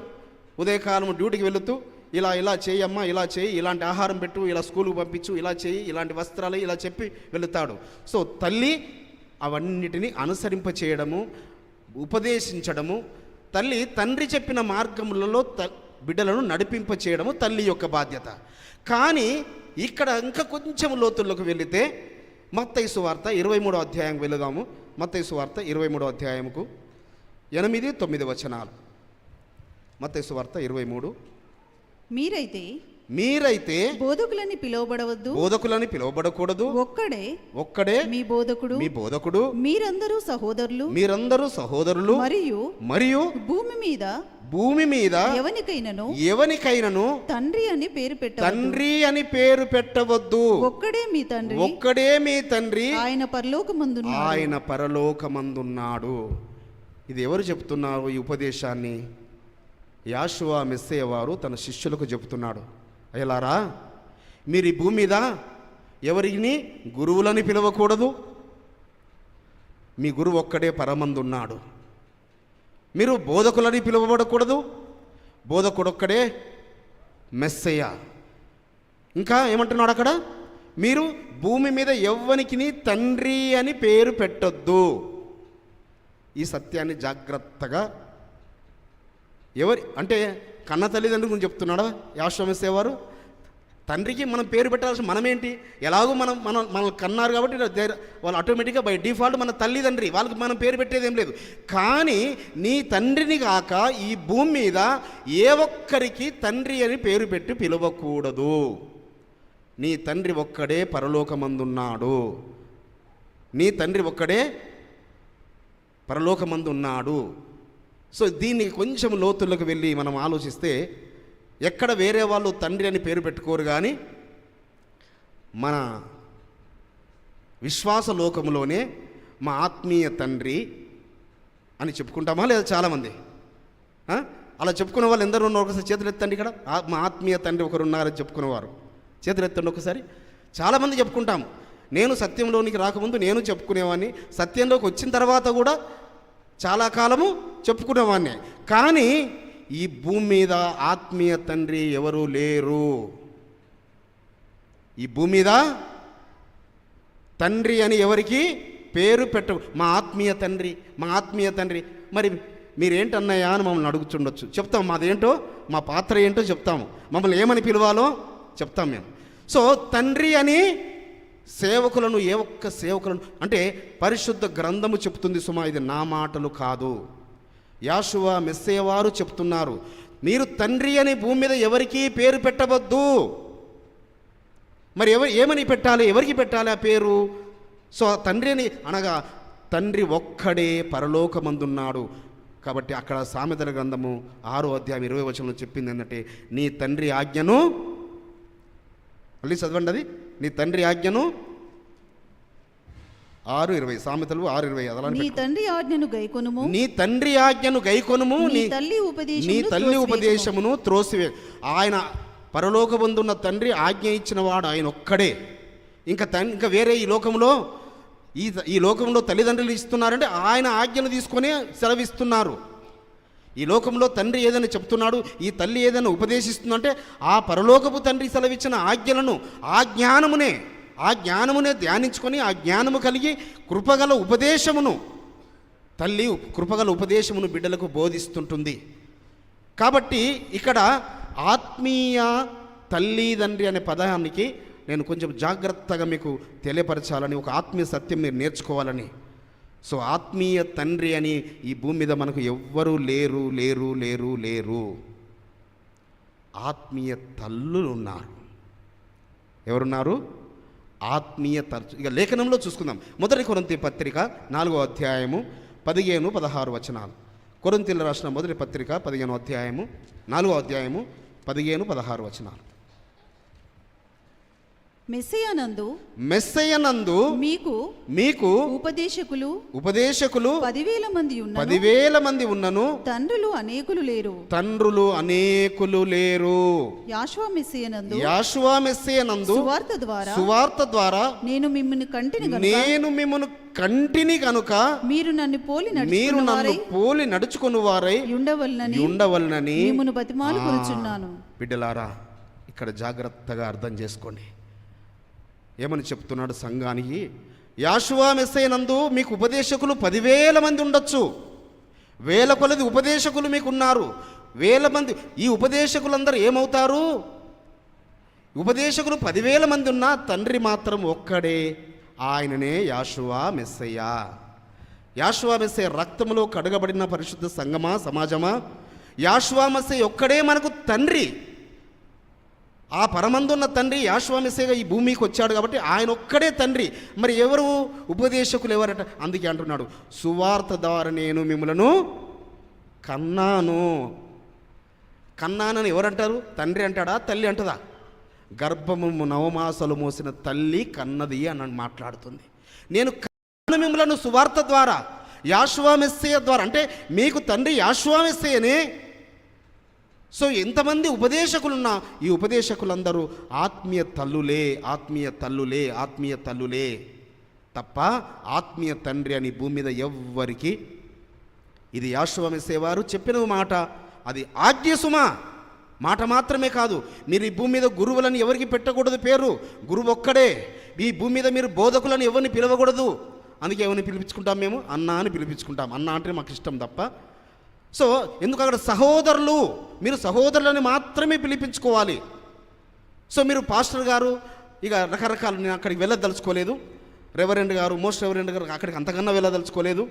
ఉదయకాలం డ్యూటీకి వెళుతూ ఇలా చేయమ్మా, ఇలా చేయి, ఇలాంటి ఆహారం పెట్టు, ఇలా స్కూల్కి పంపించు, ఇలా చేయి, ఇలాంటి వస్త్రాలు, ఇలా చెప్పి వెళుతాడు. సో తల్లి అవన్నిటినీ అనుసరింప చేయడము, ఉపదేశించడము, తల్లి తండ్రి చెప్పిన మార్గములలో బిడ్డలను నడిపింప చేయడము తల్లి యొక్క బాధ్యత. కానీ ఇక్కడ ఇంకా కొంచెం లోతుల్లోకి వెళితే మత్తయి సువార్త 23వ అధ్యాయం వెళదాము. మత్తయి సువార్త 23వ అధ్యాయముకు 8, 9 వచనాలు. మత్తయి సువార్త 23. మీరైతే బోధకులని పిలువబడకూడదు, ఒక్కడే మీ బోధకుడు, మీరందరూ సహోదరులు, మరియు భూమి మీద ఎవనికైనను తండ్రి అని పేరు పెట్టవద్దు. ఒక్కడే మీ తండ్రి ఆయన పరలోకమందున్నాడు. ఇది ఎవరు చెప్తున్నారు ఈ ఉపదేశాన్ని? యాషువా మెస్సయ్య వారు తన శిష్యులకు చెబుతున్నాడు, అయ్యలారా, మీరు ఈ భూమి మీద ఎవరిని గురువులని పిలవకూడదు. మీ గురువు ఒక్కడే పరమందున్నాడు. మీరు బోధకులని పిలువబడకూడదు. బోధకుడొక్కడే మెస్సయ్య. ఇంకా ఏమంటున్నాడు అక్కడ, మీరు భూమి మీద ఎవ్వనికి తండ్రి అని పేరు పెట్టొద్దు. ఈ సత్యాన్ని జాగ్రత్తగా ఎవరి అంటే కన్న తల్లిదండ్రుల గురించి చెప్తున్నాడా యాషువా మెస్సయ్య వారు? తండ్రికి మనం పేరు పెట్టాల్సిన మనమేంటి? ఎలాగో మనల్ని కన్నారు కాబట్టి వాళ్ళు ఆటోమేటిక్గా బై డిఫాల్ట్ మన తల్లిదండ్రి, వాళ్ళకి మనం పేరు పెట్టేది ఏం లేదు. కానీ నీ తండ్రిని కాక ఈ భూమి మీద ఏ ఒక్కరికి తండ్రి అని పేరు పెట్టి పిలవకూడదు. నీ తండ్రి ఒక్కడే పరలోకమందున్నాడు. నీ తండ్రి ఒక్కడే పరలోకమందున్నాడు. సో దీన్ని కొంచెం లోతుల్లోకి వెళ్ళి మనం ఆలోచిస్తే, ఎక్కడ వేరే వాళ్ళు తండ్రి అని పేరు పెట్టుకోరు, కానీ మన విశ్వాస లోకంలోనే మా ఆత్మీయ తండ్రి అని చెప్పుకుంటామా లేదా? చాలామంది అలా చెప్పుకునే వాళ్ళు ఎందరూ ఉన్నారు? ఒకసారి చేతులు ఎత్తండి. ఇక్కడ మా ఆత్మీయ తండ్రి ఒకరు ఉన్నారని చెప్పుకునేవారు చేతులు ఎత్తండి ఒకసారి. చాలామంది చెప్పుకుంటాము. నేను సత్యంలోనికి రాకముందు నేను చెప్పుకునేవాడిని, సత్యంలోకి వచ్చిన తర్వాత కూడా చాలా కాలము చెప్పుకునేవాడిని. కానీ ఈ భూమి మీద ఆత్మీయ తండ్రి ఎవరు లేరు. ఈ భూమి మీద తండ్రి అని ఎవరికి పేరు పెట్ట, మా ఆత్మీయ తండ్రి, మా ఆత్మీయ తండ్రి. మరి మీరేంటన్నాయా అని మమ్మల్ని అడుగుతుండొచ్చు. చెప్తాం మాదేంటో, మా పాత్ర ఏంటో చెప్తాము, మమ్మల్ని ఏమని పిలవాలో చెప్తాం మేము. సో తండ్రి అని సేవకులను, ఏ ఒక్క సేవకులను అంటే పరిశుద్ధ గ్రంథము చెప్తుంది సుమా, ఇది నా మాటలు కాదు. యాషువా మెస్సయ్య వారు చెప్తున్నారు, మీరు తండ్రి అని భూమి మీద ఎవరికి పేరు పెట్టవద్దు. మరి ఏమని పెట్టాలి? ఎవరికి పెట్టాలి ఆ పేరు? సో తండ్రి అని అనగా తండ్రి ఒక్కడే పరలోకమందున్నాడు. కాబట్టి అక్కడ సామెతల గ్రంథము 6వ అధ్యాయం 20వ వచనంలో చెప్పింది ఏంటంటే, నీ తండ్రి ఆజ్ఞను, మళ్ళీ చదవండి అది, నీ తండ్రి ఆజ్ఞను 6:20 సామెతలు 6:20. నీ తండ్రి ఆజ్ఞను గైకొనుము, నీ తండ్రి ఆజ్ఞను గైకొనుము, నీ తల్లి ఉపదేశమును త్రోసివే. ఆయన పరలోకమందున్న తండ్రి ఆజ్ఞ ఇచ్చిన వాడు ఆయన ఒక్కడే. ఇంకా వేరే ఈ లోకంలో తల్లిదండ్రులు ఇస్తున్నారంటే ఆయన ఆజ్ఞను తీసుకొని సెలవిస్తున్నారు. ఈ లోకంలో తండ్రి ఏదైనా చెప్తున్నాడు, ఈ తల్లి ఏదైనా ఉపదేశిస్తుందంటే ఆ పరలోకపు తండ్రి సెలవిచ్చిన ఆజ్ఞలను, ఆ జ్ఞానమునే ధ్యానించుకొని ఆ జ్ఞానము కలిగి కృపగల ఉపదేశమును, తల్లి కృపగల ఉపదేశమును బిడ్డలకు బోధిస్తుంటుంది. కాబట్టి ఇక్కడ ఆత్మీయ తల్లిదండ్రి అనే పదానికి నేను కొంచెం జాగ్రత్తగా మీకు తెలియపరచాలని, ఒక ఆత్మీయ సత్యం మీరు నేర్చుకోవాలని. సో ఆత్మీయ తండ్రి అని ఈ భూమి మీద మనకు ఎవ్వరూ లేరు లేరు లేరు లేరు. ఆత్మీయ తల్లులు ఉన్నారు. ఎవరున్నారు? ఆత్మీయ తల్లు. ఇక లేఖనంలో చూసుకుందాం. 1 కొరింథీ పత్రిక 4వ అధ్యాయము 15-16 వచనాలు. కొరింథీయులకు రాసిన 1 పత్రిక 15వ అధ్యాయము 4వ అధ్యాయము 15-16 వచనాలు. మెస్సయ్యనందు మీకు ఉపదేశకులు 10,000 మంది ఉన్నను, తండ్రులు అనేకులు లేరు. యాషువా మెస్సయ్యనందు సువార్త ద్వారా నేను మిమ్మును కంటిని కనుక మీరు నన్ను పోలి నడుచుకుని వారై ఉండవలనని బిడ్డలారా, ఇక్కడ జాగ్రత్తగా అర్థం చేసుకోండి. ఏమని చెప్తున్నాడు సంఘానికి? యాషువా మెస్సయ్యనందు మీకు ఉపదేశకులు 10,000 మంది ఉండొచ్చు, వేల కొలది ఉపదేశకులు మీకున్నారు, 1000 మంది. ఈ ఉపదేశకులందరూ ఏమవుతారు? ఉపదేశకులు 10,000 మంది ఉన్నా తండ్రి మాత్రం ఒక్కడే, ఆయననే యాషువా మెస్సయ్య. యాషువా మెస్సయ్య రక్తములో కడగబడిన పరిశుద్ధ సంఘమా, సమాజమా, యాషువా మెస్సయ్య ఒక్కడే మనకు తండ్రి. ఆ పరమందున్న తండ్రి యాషువా మెస్సయ్యగా ఈ భూమికి వచ్చాడు కాబట్టి ఆయన ఒక్కడే తండ్రి. మరి ఎవరు ఉపదేశకులు ఎవరట? అందుకే అంటున్నాడు, సువార్త ద్వారా నేను మిమ్మలను కన్నానని ఎవరంటారు? తండ్రి అంటాడా, తల్లి అంటదా? గర్భము 9 మాసాలు మోసిన తల్లి కన్నది అని మాట్లాడుతుంది. నేను మిమ్మలను సువార్త ద్వారా, యాషువా మెస్సయ్య ద్వారా. అంటే మీకు తండ్రి యాషువా మెస్సయ్యనే, సో ఎంతమంది ఉపదేశకులున్నా ఈ ఉపదేశకులందరూ ఆత్మీయ తల్లులే, ఆత్మీయ తల్లులే, ఆత్మీయ తల్లులే తప్ప ఆత్మీయ తండ్రి అని భూమి మీద ఎవ్వరికి. ఇది యెహోషువ మెస్సీయ వారు చెప్పిన మాట, అది ఆజ్ఞ సుమా, మాట మాత్రమే కాదు. మీరు ఈ భూమి మీద గురువులను ఎవరికి పెట్టకూడదు పేరు, గురువు ఒక్కడే. ఈ భూమి మీద మీరు బోధకులను ఎవరిని పిలవకూడదు. అందుకే ఎవరిని పిలిపించుకుంటాం మేము, అన్న అని పిలిపించుకుంటాం. అన్న అంటే మాకు ఇష్టం తప్ప. సో ఎందుకు అక్కడ సహోదరులు, మీరు సహోదరులని మాత్రమే పిలిపించుకోవాలి. సో మీరు పాస్టర్ గారు ఇక రకరకాల, నేను అక్కడికి వెళ్ళదలుచుకోలేదు. రెవరెండ్ గారు, మోస్ట్ రెవరెండ్ గారు అక్కడికి అంతకన్నా వెళ్ళదలుచుకోలేదు.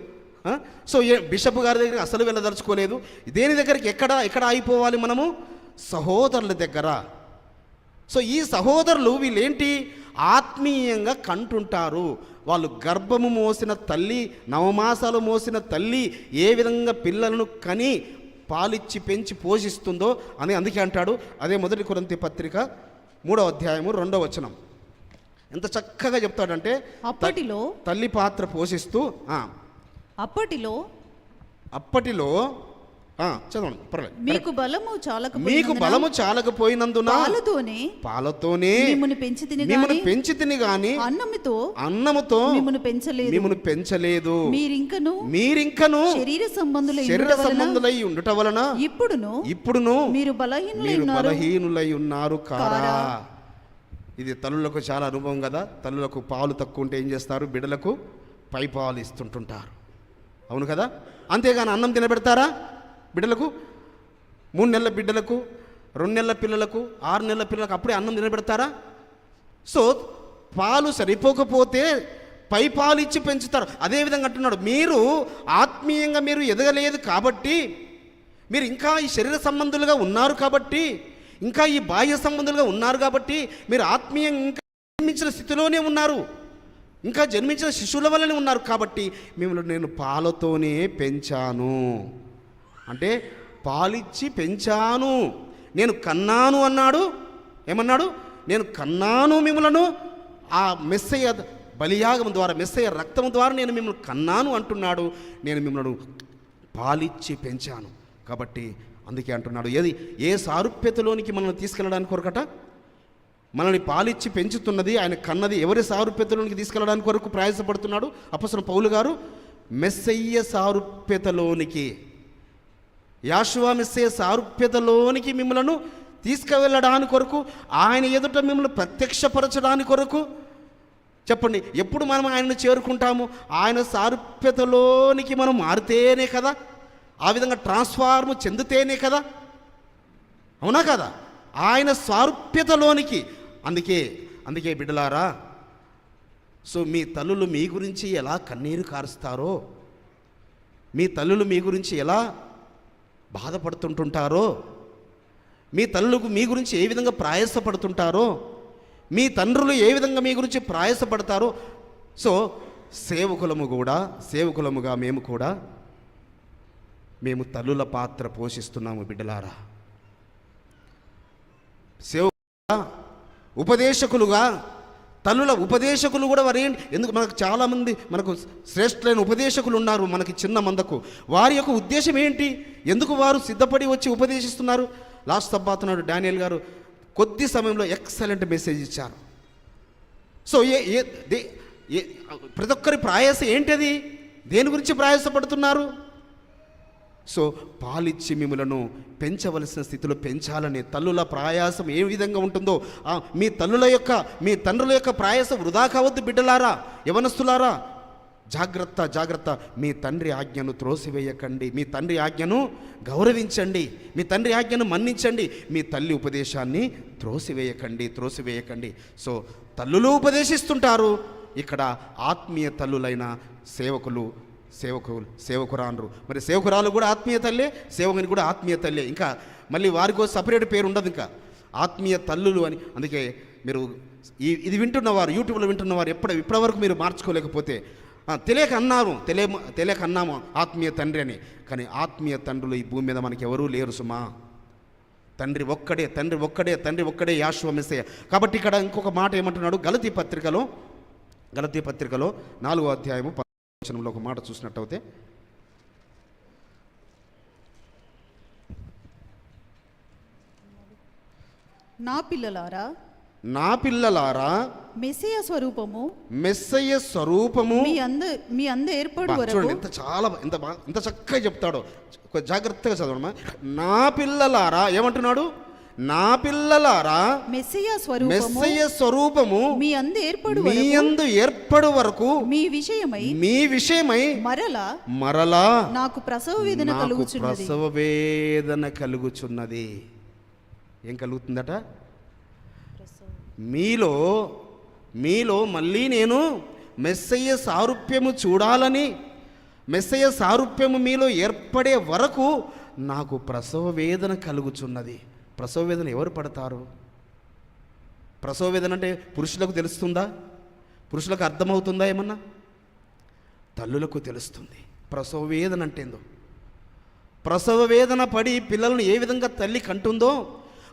సో బిషప్ గారి దగ్గరికి అసలు వెళ్ళదలుచుకోలేదు. దేని దగ్గరికి ఎక్కడ అయిపోవాలి మనము? సహోదరుల దగ్గర. సో ఈ సహోదరులు వీళ్ళేంటి, ఆత్మీయంగా కంటుంటారు. వాళ్ళు గర్భము మోసిన తల్లి, నవమాసాలు మోసిన తల్లి ఏ విధంగా పిల్లలను కని పాలిచ్చి పెంచి పోషిస్తుందో అని అందుకే అంటాడు. అదే 1 కొరింథీ పత్రిక 3వ అధ్యాయము 2వ వచనం ఎంత చక్కగా చెప్తాడంటే, అప్పటిలో తల్లి పాత్ర పోషిస్తూ అప్పటిలో చదవండి పర్లేదు. మీకు బలము చాలకపోయినందున పాలతోనే మిమ్మల్ని పెంచి తిని గాని అన్నముతో మిమ్మల్ని పెంచలేదు. మీరింకను శరీర సంబంధులై ఉండుట వలన ఇప్పుడును మీరు బలహీనులై ఉన్నారు కారా. ఇది తల్లులకు చాలా అనుభవం కదా. తల్లులకు పాలు తక్కువ ఉంటే ఏం చేస్తారు, బిడ్డలకు పై పాలు ఇస్తుంటుంటారు. అవును కదా. అంతేగాని అన్నం తినబెడతారా బిడ్డలకు? 3 నెలల బిడ్డలకు, 2 నెలల పిల్లలకు, 6 నెలల పిల్లలకు అప్పుడే అన్నం తినబెడతారా? సో పాలు సరిపోకపోతే పై పాలు ఇచ్చి పెంచుతారు. అదేవిధంగా అంటున్నాడు, మీరు ఆత్మీయంగా మీరు ఎదగలేదు కాబట్టి, మీరు ఇంకా ఈ శరీర సంబంధులుగా ఉన్నారు కాబట్టి, ఇంకా ఈ బాహ్య సంబంధులుగా ఉన్నారు కాబట్టి, మీరు ఆత్మీయంగా ఇంకా జన్మించిన స్థితిలోనే ఉన్నారు, ఇంకా జన్మించిన శిశువుల వల్లనే ఉన్నారు కాబట్టి మిమ్మల్ని నేను పాలతోనే పెంచాను. అంటే పాలిచ్చి పెంచాను, నేను కన్నాను అన్నాడు. ఏమన్నాడు? నేను కన్నాను మిమ్మలను. ఆ మెస్సయ్య బలియాగం ద్వారా, మెస్సయ్య రక్తం ద్వారా నేను మిమ్మల్ని కన్నాను అంటున్నాడు. నేను మిమ్మల్ని పాలిచ్చి పెంచాను. కాబట్టి అందుకే అంటున్నాడు, ఏ సారూప్యతలోనికి మనల్ని తీసుకెళ్ళడానికి కొరకట, మనల్ని పాలిచ్చి పెంచుతున్నది ఆయన కన్నది ఎవరి సారూప్యతలోనికి తీసుకెళ్ళడానికి కొరకు ప్రయాసపడుతున్నాడు అపొస్తలుడు పౌలు గారు? మెస్సయ్య సారూప్యతలోనికి, యెహోషువ మెస్సయ్య సారూప్యతలోనికి మిమ్మలను తీసుకువెళ్ళడానికి కొరకు, ఆయన ఎదుట మిమ్మల్ని ప్రత్యక్షపరచడానికి కొరకు. చెప్పండి, ఎప్పుడు మనం ఆయనను చేరుకుంటాము? ఆయన సారూప్యతలోనికి మనం మారితేనే కదా, ఆ విధంగా ట్రాన్స్ఫార్మ్ చెందితేనే కదా. అవునా కదా? ఆయన సారూప్యతలోనికి. అందుకే బిడ్డలారా, సో మీ తల్లులు మీ గురించి ఎలా కన్నీరు కారుస్తారో, మీ తల్లులు మీ గురించి ఎలా బాధపడుతుంటుంటారో, మీ తల్లులకు మీ గురించి ఏ విధంగా ప్రయాసపడుతుంటారో, మీ తండ్రులు ఏ విధంగా మీ గురించి ప్రయాసపడతారో. సో సేవకులముగా మేము తల్లుల పాత్ర పోషిస్తున్నాము బిడ్డలారా. ఉపదేశకులుగా, తల్లుల ఉపదేశకులు కూడా వారు ఏంటి, ఎందుకు మనకు చాలామంది మనకు శ్రేష్ఠులైన ఉపదేశకులు ఉన్నారు మనకి చిన్న మందకు. వారి యొక్క ఉద్దేశం ఏంటి, ఎందుకు వారు సిద్ధపడి వచ్చి ఉపదేశిస్తున్నారు? లాస్ట్ సబ్బాతున్నాడు డానియల్ గారు కొద్ది సమయంలో ఎక్సలెంట్ మెసేజ్ ఇచ్చారు. సో ప్రతి ఒక్కరి ప్రయాస ఏంటది, దేని గురించి ప్రయాసపడుతున్నారు? సో పాలిచ్చి మిమ్మలను పెంచవలసిన స్థితిలో పెంచాలని తల్లుల ప్రయాసం ఏ విధంగా ఉంటుందో, మీ తండ్రుల యొక్క ప్రయాసం వృధా కావద్దు బిడ్డలారా, యవనస్తులారా. జాగ్రత్త. మీ తండ్రి ఆజ్ఞను త్రోసివేయకండి, మీ తండ్రి ఆజ్ఞను గౌరవించండి, మీ తండ్రి ఆజ్ఞను మన్నించండి, మీ తల్లి ఉపదేశాన్ని త్రోసివేయకండి. సో తల్లులు ఉపదేశిస్తుంటారు. ఇక్కడ ఆత్మీయ తల్లులైన సేవకురాండ్రు, మరి సేవకురాలు కూడా ఆత్మీయ తల్లే, సేవకుని కూడా ఆత్మీయ తల్లే. ఇంకా మళ్ళీ వారికి సపరేట్ పేరు ఉండదు, ఇంకా ఆత్మీయ తల్లులు అని. అందుకే మీరు ఇది వింటున్నవారు, యూట్యూబ్లో వింటున్నవారు ఇప్పటివరకు మీరు మార్చుకోలేకపోతే, తెలియక అన్నాము ఆత్మీయ తండ్రి అని. కానీ ఆత్మీయ తండ్రులు ఈ భూమి మీద మనకి ఎవరూ లేరు సుమా. తండ్రి ఒక్కడే యెహోషువ మెస్సయ్య. కాబట్టి ఇక్కడ ఇంకొక మాట ఏమంటున్నాడు, గలతీ పత్రికలో 4వ అధ్యాయము 10వ వచనంలో ఒక మాట చూసినట్టయితే, నా పిల్లలారా, నా పిల్లలారా, మెస్సియ స్వరూపము మెస్సయ్య స్వరూపము మీ అంద ఏర్పడు వరకు. చూడండి ఎంత చక్కగా చెప్తాడో, జాగ్రత్తగా చదవడమా. నా పిల్లలారా ఏమంటున్నాడు? నా పిల్లలారా, మెస్సియ స్వరూపము మీ అందు ఏర్పడు వరకు మీ విషయమై మరలా నాకు ప్రసవ వేదన కలుగుచున్నది. ఏం కలుగుతుందట? మీలో మళ్ళీ నేను మెస్సయ్య సారూప్యము చూడాలని, మెస్సయ్య సారూప్యము మీలో ఏర్పడే వరకు నాకు ప్రసవ వేదన కలుగుచున్నది. ప్రసవ వేదన ఎవరు పడతారు? ప్రసవ వేదన అంటే పురుషులకు తెలుస్తుందా? పురుషులకు అర్థమవుతుందా ఏమన్నా? తల్లులకు తెలుస్తుంది ప్రసవ వేదన అంటే ఏందో. ప్రసవ వేదన పడి పిల్లలను ఏ విధంగా తల్లి కంటుందో,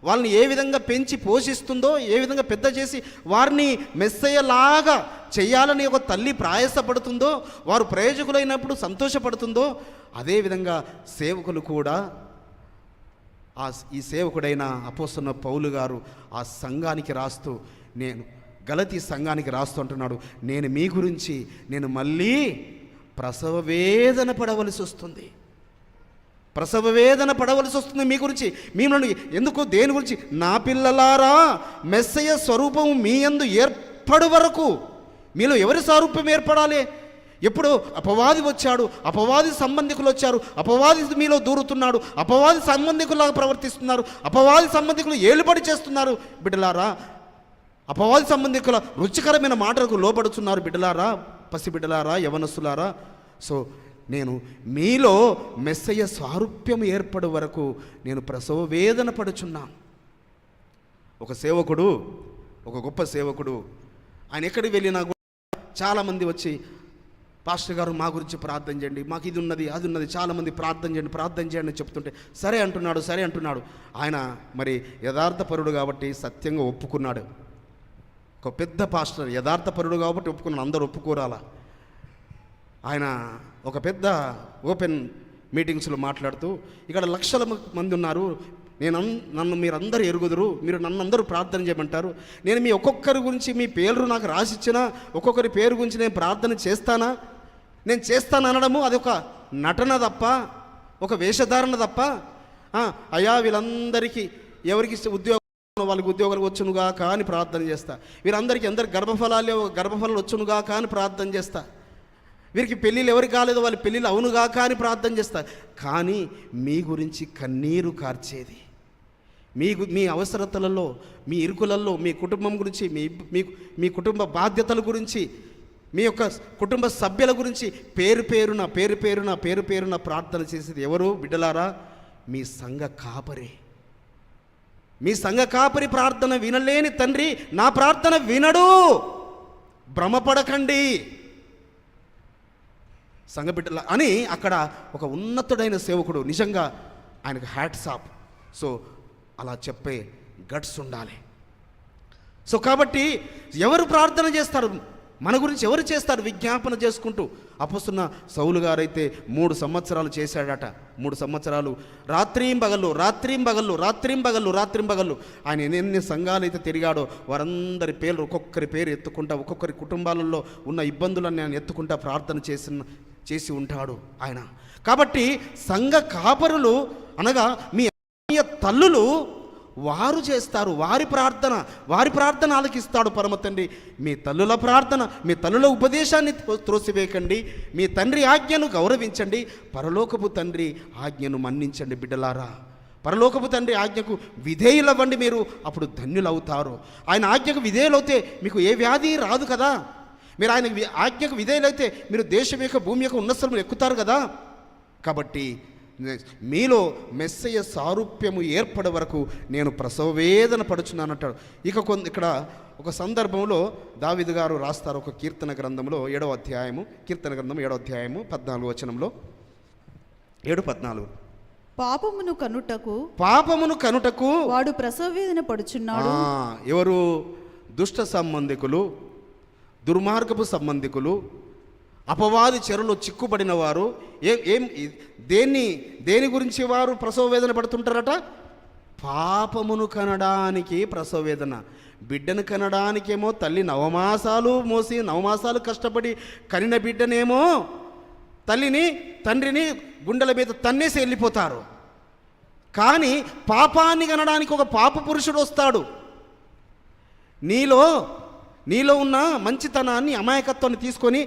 వాళ్ళని ఏ విధంగా పెంచి పోషిస్తుందో, ఏ విధంగా పెద్ద చేసి వారిని మెస్సయ్యలాగా చేయాలని ఒక తల్లి ప్రయాసపడుతుందో, వారు ప్రయోజకులైనప్పుడు సంతోషపడుతుందో, అదేవిధంగా సేవకులు కూడా ఈ సేవకుడైన అపోస్తలుడైన పౌలు గారు ఆ సంఘానికి రాస్తూ, నేను గలతీ సంఘానికి రాస్తూ అంటున్నాడు, నేను మీ గురించి నేను మళ్ళీ ప్రసవ వేదన పడవలసి వస్తుంది. ప్రసవ వేదన పడవలసి వస్తుంది మీ గురించి. మిమ్మల్ని ఎందుకు, దేని గురించి? నా పిల్లలారా, మెస్సయ్య స్వరూపము మీ యందు ఏర్పడు వరకు. మీలో ఎవరి సారూప్యం ఏర్పడాలి? ఎప్పుడు అపవాది వచ్చాడు, అపవాది సంబంధికులు వచ్చారు, అపవాది మీలో దూరుతున్నాడు, అపవాది సంబంధికులాగా ప్రవర్తిస్తున్నారు, అపవాది సంబంధికులు ఏలుబడి చేస్తున్నారు. బిడ్డలారా, అపవాది సంబంధికుల రుచికరమైన మాటలకు లోబడుతున్నారు. బిడ్డలారా, పసిబిడ్డలారా, యవనస్తులారా, సో నేను మీలో మెస్సయ్య సారూప్యం ఏర్పడు వరకు నేను ప్రసవ వేదన పడుచున్నాను. ఒక సేవకుడు, ఒక గొప్ప సేవకుడు, ఆయన ఎక్కడికి వెళ్ళినా కూడా చాలామంది వచ్చి, పాస్టర్ గారు మా గురించి ప్రార్థన చేయండి, మాకు ఇది ఉన్నది అది ఉన్నది, చాలామంది ప్రార్థన చేయండి అని చెప్తుంటే సరే అంటున్నాడు. ఆయన మరి యథార్థపరుడు కాబట్టి సత్యంగా ఒప్పుకున్నాడు. ఒక పెద్ద పాస్టర్ యథార్థపరుడు కాబట్టి ఒప్పుకున్నాడు, అందరూ ఒప్పుకోరాలా. ఆయన ఒక పెద్ద ఓపెన్ మీటింగ్స్లో మాట్లాడుతూ, ఇక్కడ లక్షల మంది ఉన్నారు, నన్ను మీరందరూ ఎరుగుదురు, మీరు నన్ను అందరూ ప్రార్థన చేయమంటారు, నేను మీ ఒక్కొక్కరి గురించి మీ పేర్లు నాకు రాసిచ్చినా ఒక్కొక్కరి పేరు గురించి నేను ప్రార్థన చేస్తాను అనడము అది ఒక నటన తప్ప, ఒక వేషధారణ తప్ప. అయ్యా వీళ్ళందరికీ ఎవరికి ఉద్యోగం వాళ్ళకి ఉద్యోగాలు వచ్చునుగా కానీ ప్రార్థన చేస్తా, వీరందరికీ గర్భఫలాలు వచ్చునుగా కానీ ప్రార్థన చేస్తా, వీరికి పెళ్ళిళ్ళు ఎవరికి కాలేదో వాళ్ళ పెళ్ళిళ్ళు అవునుగా కానీ ప్రార్థన చేస్తా. కానీ మీ గురించి కన్నీరు కార్చేది, మీ అవసరతలలో, మీ ఇరుకులలో, మీ కుటుంబం గురించి, మీ కుటుంబ బాధ్యతల గురించి, మీ యొక్క కుటుంబ సభ్యుల గురించి పేరు పేరున ప్రార్థన చేసేది ఎవరు? బిడ్డలారా, మీ సంఘ కాపరి. మీ సంఘ కాపరి ప్రార్థన వినలేని తండ్రి నా ప్రార్థన వినడు. భ్రమపడకండి సంఘ బిడ్డల అని అక్కడ ఒక ఉన్నతుడైన సేవకుడు, నిజంగా ఆయనకు హ్యాట్స్ ఆఫ్. సో అలా చెప్పే గట్స్ ఉండాలి. సో కాబట్టి ఎవరు ప్రార్థన చేస్తారు, మన గురించి ఎవరు చేస్తారు? విజ్ఞాపన చేసుకుంటూ. అపోస్తున్న సౌలు గారైతే 3 సంవత్సరాలు చేశాడట. 3 సంవత్సరాలు రాత్రింబగళ్ళు ఆయన ఎన్ని సంఘాలు అయితే తిరిగాడో వారందరి పేర్లు ఒక్కొక్కరి పేరు ఎత్తుకుంటా, ఒక్కొక్కరి కుటుంబాలలో ఉన్న ఇబ్బందులను ఆయన ఎత్తుకుంటా ప్రార్థన చేసి ఉంటాడు ఆయన. కాబట్టి సంఘ కాపరులు అనగా మీ తల్లులు వారు చేస్తారు, వారి ప్రార్థన ఆలకిస్తాడు పరమ తండ్రి. మీ తల్లుల ప్రార్థన, మీ తల్లుల ఉపదేశాన్ని త్రోసివేయకండి, మీ తండ్రి ఆజ్ఞను గౌరవించండి, పరలోకపు తండ్రి ఆజ్ఞను మన్నించండి. బిడ్డలారా, పరలోకపు తండ్రి ఆజ్ఞకు విధేయులవ్వండి, మీరు అప్పుడు ధన్యులవుతారు. ఆయన ఆజ్ఞకు విధేయులవుతే మీకు ఏ వ్యాధి రాదు కదా. మీరు ఆయన ఆజ్ఞకు విధేయులైతే మీరు దేశం యొక్క భూమి యొక్క ఉన్నత స్థలములు ఎక్కుతారు కదా. కాబట్టి మీలో మెస్సయ్య సారూప్యము ఏర్పడే వరకు నేను ప్రసవ వేదన పడుచున్నానంటాడు. ఇక్కడ ఒక సందర్భంలో దావీదు గారు రాస్తారు ఒక కీర్తన గ్రంథంలో 7వ అధ్యాయము, కీర్తన గ్రంథం 7వ అధ్యాయము 14వ వచనంలో, 7:14 పాపమును కనుటకు వాడు ప్రసవ వేదన పడుచున్నాడు. ఎవరు? దుష్ట సంబంధికులు, దుర్మార్గపు సంబంధికులు, అపవాది చెరలో చిక్కుబడిన వారు దేని గురించి వారు ప్రసవ వేదన పడుతుంటారట? పాపమును కనడానికి ప్రసవ వేదన, బిడ్డను కనడానికేమో తల్లి నవమాసాలు మోసి నవమాసాలు కష్టపడి కనిన బిడ్డనేమో తండ్రిని గుండెల మీద తన్నేసి వెళ్ళిపోతారు. కానీ పాపాన్ని కనడానికి ఒక పాప పురుషుడు వస్తాడు. నీలో ఉన్న మంచితనాన్ని, అమాయకత్వాన్ని తీసుకొని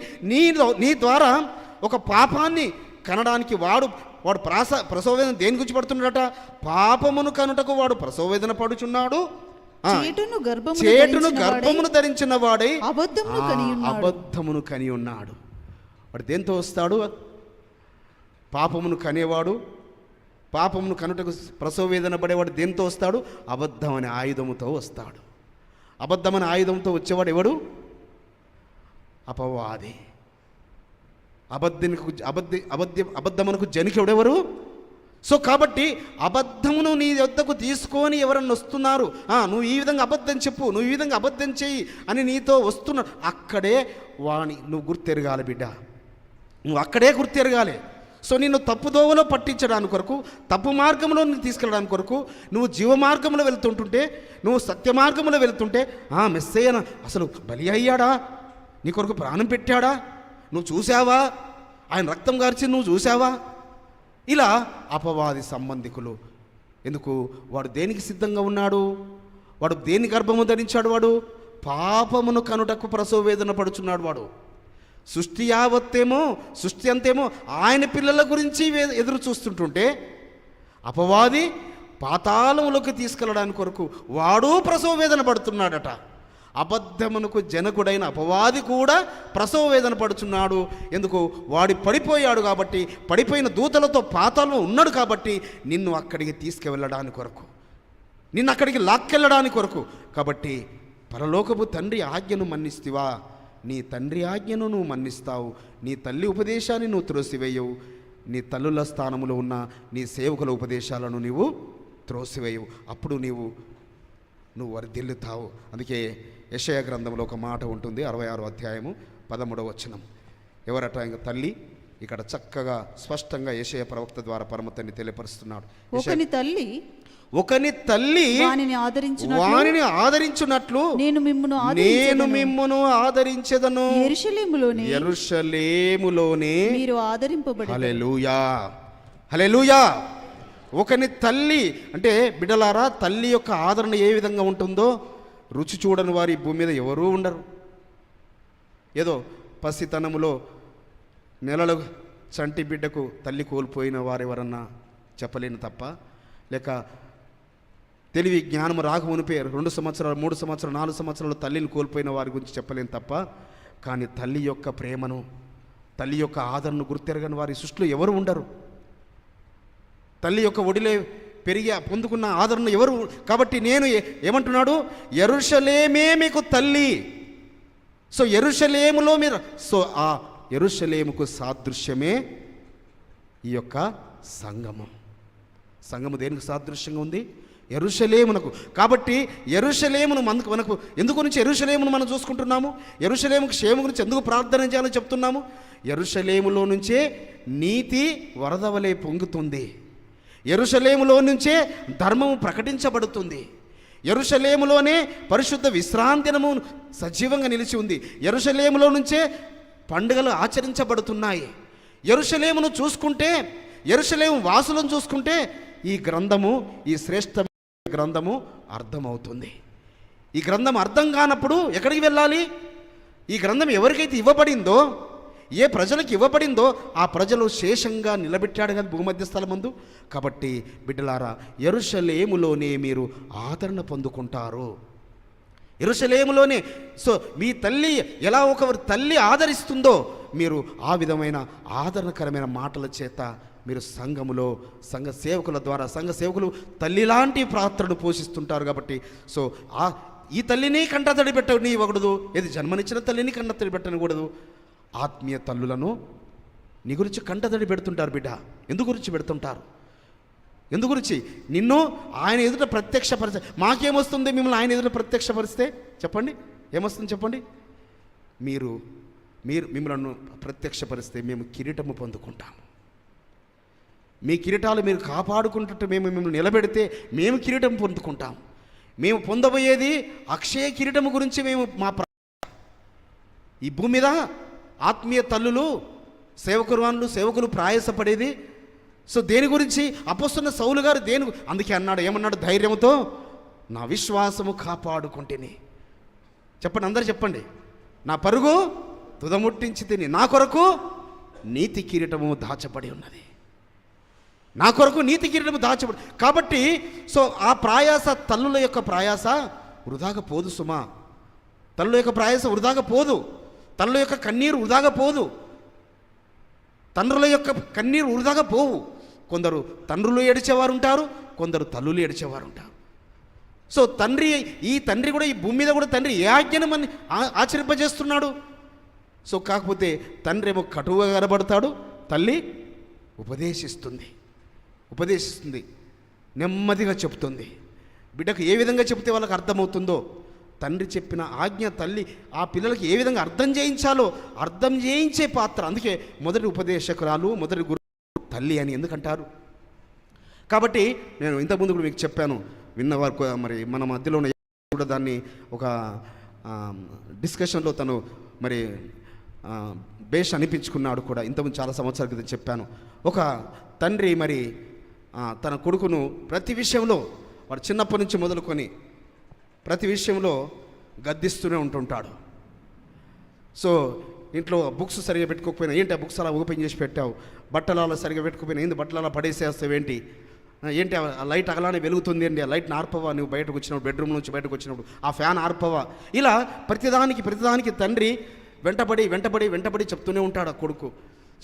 నీ ద్వారా ఒక పాపాన్ని కనడానికి వాడు ప్రసవ వేదన దేని గురించి పడుతున్నాడట? పాపమును కనుటకు వాడు ప్రసవ వేదన పడుచున్నాడు. చేటును గర్భమును ధరించిన వాడై అబద్ధమును కని ఉన్నాడు. వాడు దేంతో వస్తాడు? పాపమును కనేవాడు, పాపమును కనుటకు ప్రసవ వేదన పడేవాడు దేంతో వస్తాడు? అబద్ధం అనే ఆయుధముతో వస్తాడు. అబద్ధమైన ఆయుధంతో వచ్చేవాడు ఎవడు? అపవాది. అబద్ధమునకు జనికెవడెవరు? సో కాబట్టి అబద్ధమును నీ వద్దకు తీసుకొని ఎవరన్నా వస్తున్నారు, నువ్వు ఈ విధంగా అబద్ధం చెప్పు, నువ్వు ఈ విధంగా అబద్ధం చెయ్యి అని నీతో వస్తున్నారు, అక్కడే వాణి నువ్వు గుర్తెరగాలి బిడ్డ, నువ్వు అక్కడే గుర్తెరగాలి. సో నిన్ను తప్పుదోవలో పట్టించడానికి కొరకు, తప్పు మార్గంలో తీసుకెళ్ళడానికి కొరకు, నువ్వు జీవ మార్గంలో వెళ్తుంటుంటే, నువ్వు సత్య మార్గంలో వెళ్తుంటే, మెస్సయ్య అసలు బలి అయ్యాడా, నీ కొరకు ప్రాణం పెట్టాడా, నువ్వు చూసావా, ఆయన రక్తం గార్చి నువ్వు చూసావా? ఇలా అపవాది సంబంధికులు. ఎందుకు? వాడు దేనికి సిద్ధంగా ఉన్నాడు? వాడు దేని గర్భము ధరించాడు? వాడు పాపమును కనుటకు ప్రసవ వేదన పడుచున్నాడు. వాడు సృష్టి అంతేమో ఆయన పిల్లల గురించి ఎదురు చూస్తుంటుంటే, అపవాది పాతాళములోకి తీసుకెళ్ళడానికి కొరకు వాడు ప్రసవ వేదన పడుతున్నాడట. అబద్ధమునకు జనకుడైన అపవాది కూడా ప్రసవ వేదన పడుచున్నాడు. ఎందుకు? వాడి పడిపోయాడు కాబట్టి, పడిపోయిన దూతలతో పాతాళంలో ఉన్నాడు కాబట్టి నిన్ను అక్కడికి తీసుకువెళ్ళడానికి కొరకు, నిన్ను అక్కడికి లాక్కెళ్ళడానికి కొరకు. కాబట్టి పరలోకపు తండ్రి ఆజ్ఞను మన్నిస్తావా? నీ తండ్రి ఆజ్ఞను నువ్వు మన్నిస్తావు, నీ తల్లి ఉపదేశాన్ని నువ్వు త్రోసివేయవు, నీ తల్లుల స్థానంలో ఉన్న నీ సేవకుల ఉపదేశాలను నీవు త్రోసివేయవు. అప్పుడు నువ్వు వర్ధిల్లుతావు. అందుకే యెషయా గ్రంథంలో ఒక మాట ఉంటుంది, 66వ అధ్యాయము 13వ వచనం. ఎవరట? ఇంకా తల్లి. ఇక్కడ చక్కగా స్పష్టంగా యెషయా ప్రవక్త ద్వారా పరమతన్ని తెలియపరుస్తున్నాడు. ఒకని తల్లి వానిని ఆదరించున్నట్లు నేను మిమ్మును ఆదరించెదను. యెరూషలేములోనే మీరు ఆదరింపబడి. హల్లెలూయా, హల్లెలూయా. ఒకని తల్లి అంటే బిడ్డలారా, తల్లి యొక్క ఆదరణ ఏ విధంగా ఉంటుందో రుచి చూడని వారి భూమి మీద ఎవరూ ఉండరు. ఏదో పసితనములో నెలలు చంటి బిడ్డకు తల్లి కోల్పోయిన వారెవరన్నా చెప్పలేను తప్ప, లేక తెలివి జ్ఞానము రాకమునిపే 2 సంవత్సరాలు 3 సంవత్సరాలు 4 సంవత్సరాలు తల్లిని కోల్పోయిన వారి గురించి చెప్పలేను తప్ప, కానీ తల్లి యొక్క ప్రేమను, తల్లి యొక్క ఆదరణను గుర్తెరగని వారి సృష్టిలో ఎవరు ఉండరు. తల్లి యొక్క ఒడిలే పెరిగి పొందుకున్న ఆదరణ ఎవరు? కాబట్టి నేను ఏమంటున్నాడు? యెరూషలేమే మీకు తల్లి. సో యెరూషలేములో మీరు, సో ఆ యెరూషలేముకు సాదృశ్యమే ఈ యొక్క సంఘము దేనికి సాదృశ్యంగా ఉంది? యెరూషలేమునకు. కాబట్టి యెరూషలేమును మనకు ఎందుకు గురించి యెరూషలేమును మనం చూసుకుంటున్నాము? యెరూషలేముకు క్షేమం గురించి ఎందుకు ప్రార్థన చేయాలని చెప్తున్నాము? యెరూషలేములో నుంచే నీతి వరద వలె పొంగుతుంది. యెరూషలేములో నుంచే ధర్మము ప్రకటించబడుతుంది. యెరూషలేములోనే పరిశుద్ధ విశ్రాంతినము సజీవంగా నిలిచి ఉంది. యెరూషలేములో నుంచే పండుగలు ఆచరించబడుతున్నాయి. యెరూషలేమును చూసుకుంటే, యెరూషలేము వాసులను చూసుకుంటే ఈ గ్రంథము, ఈ శ్రేష్ఠ గ్రంథము అర్థమవుతుంది. ఈ గ్రంథం అర్థం కానప్పుడు ఎక్కడికి వెళ్ళాలి? ఈ గ్రంథం ఎవరికైతే ఇవ్వబడిందో, ఏ ప్రజలకు ఇవ్వబడిందో ఆ ప్రజలు శేషంగా నిలబెట్టాడు కదా భూమధ్య స్థలమందు. కాబట్టి బిడ్డలారా, యెరూషలేములోనే మీరు ఆదరణ పొందుకుంటారు. యెరూషలేములోనే. సో మీ తల్లి ఎలా ఒకరి తల్లి ఆదరిస్తుందో, మీరు ఆ విధమైన ఆదరణకరమైన మాటల చేత మీరు సంఘములో సంఘ సేవకుల ద్వారా, సంఘ సేవకులు తల్లి లాంటి పాత్రను పోషిస్తుంటారు. కాబట్టి సో ఈ తల్లిని కంటతడి పెట్టనివ్వకూడదు, ఏది జన్మనిచ్చిన తల్లిని కంటతడి పెట్టనివ్వకూడదు. ఆత్మీయ తల్లులను నీ గురించి కంటతడి పెడుతుంటారు బిడ్డ. ఎందు గురించి పెడుతుంటారు? ఎందు గురించి? నిన్ను ఆయన ఎదుట ప్రత్యక్షపరిచే. మాకేమొస్తుంది మిమ్మల్ని ఆయన ఎదుట ప్రత్యక్షపరిస్తే? చెప్పండి, ఏమొస్తుంది చెప్పండి? మీరు మిమ్మల్ని ప్రత్యక్షపరిస్తే మేము కిరీటము పొందుకుంటాము. మీ కిరీటాలు మీరు కాపాడుకుంటుంటే మేము మిమ్మల్ని నిలబెడితే మేము కిరీటం పొందుకుంటాం. మేము పొందబోయేది అక్షయ కిరీటం గురించి మేము ఈ భూమి మీద ఆత్మీయ తల్లులు సేవకులు ప్రయాసపడేది. సో దేని గురించి? అపొస్తలుడైన సౌలు గారు అందుకే అన్నాడు, ఏమన్నాడు? ధైర్యంతో నా విశ్వాసము కాపాడుకుంటేనే. చెప్పండి, అందరు చెప్పండి. నా పరుగు తుదముట్టించి తిని నా కొరకు నీతి కిరీటము దాచబడి ఉన్నది. నా కొరకు నీతి కిరీటము దాచబడి. కాబట్టి సో ఆ ప్రయాస, తల్లుల యొక్క ప్రయాస వృధాగా పోదు సుమా. తల్లుల యొక్క ప్రయాస వృధాగా పోదు. తల్లుల యొక్క కన్నీరు వృధాగా పోదు. తండ్రుల యొక్క కన్నీరు వృధాగా పోవు. కొందరు తండ్రులు ఏడిచేవారు ఉంటారు, కొందరు తల్లులు ఏడిచేవారు ఉంటారు. సో ఈ తండ్రి కూడా ఈ భూమి మీద కూడా తండ్రి ఏ ఆజ్ఞను మన ఆచరింపజేస్తున్నాడు. సో కాకపోతే తండ్రి ఏమో కటువుగా కనబడతాడు, తల్లి ఉపదేశిస్తుంది, నెమ్మదిగా చెప్తుంది. బిడ్డకు ఏ విధంగా చెప్తే వాళ్ళకి అర్థమవుతుందో, తండ్రి చెప్పిన ఆజ్ఞ తల్లి ఆ పిల్లలకి ఏ విధంగా అర్థం చేయించాలో అర్థం చేయించే పాత్ర. అందుకే మొదటి ఉపదేశకురాలు, మొదటి గురువు తల్లి అని ఎందుకంటారు. కాబట్టి నేను ఇంతకుముందు కూడా మీకు చెప్పాను, విన్నవారు మరి మన మధ్యలో ఉన్న కూడా దాన్ని ఒక డిస్కషన్లో తను మరి బేష్ అనిపించుకున్నాడు కూడా. ఇంతకుముందు చాలా సంవత్సరాల క్రితం చెప్పాను. ఒక తండ్రి మరి తన కొడుకును ప్రతి విషయంలో, వాడు చిన్నప్పటి నుంచి మొదలుకొని ప్రతి విషయంలో గద్దిస్తూనే ఉంటుంటాడు. సో ఇంట్లో బుక్స్ సరిగా పెట్టుకోకపోయినా, ఏంటి ఆ బుక్స్ అలా ఓపెన్ చేసి పెట్టావు, బట్టలు అలా సరిగా పెట్టుకోకపోయినా ఏంటి, బట్టలు అలా పడేసేస్తావు ఏంటి, ఏంటి ఆ లైట్ అగలానే వెలుగుతుంది అండి, ఆ లైట్ని ఆర్పవా, నువ్వు బయటకు వచ్చినప్పుడు, బెడ్రూమ్ నుంచి బయటకు వచ్చినప్పుడు ఆ ఫ్యాన్ ఆర్పవా. ఇలా ప్రతిదానికి తండ్రి వెంటబడి చెప్తూనే ఉంటాడు. ఆ కొడుకు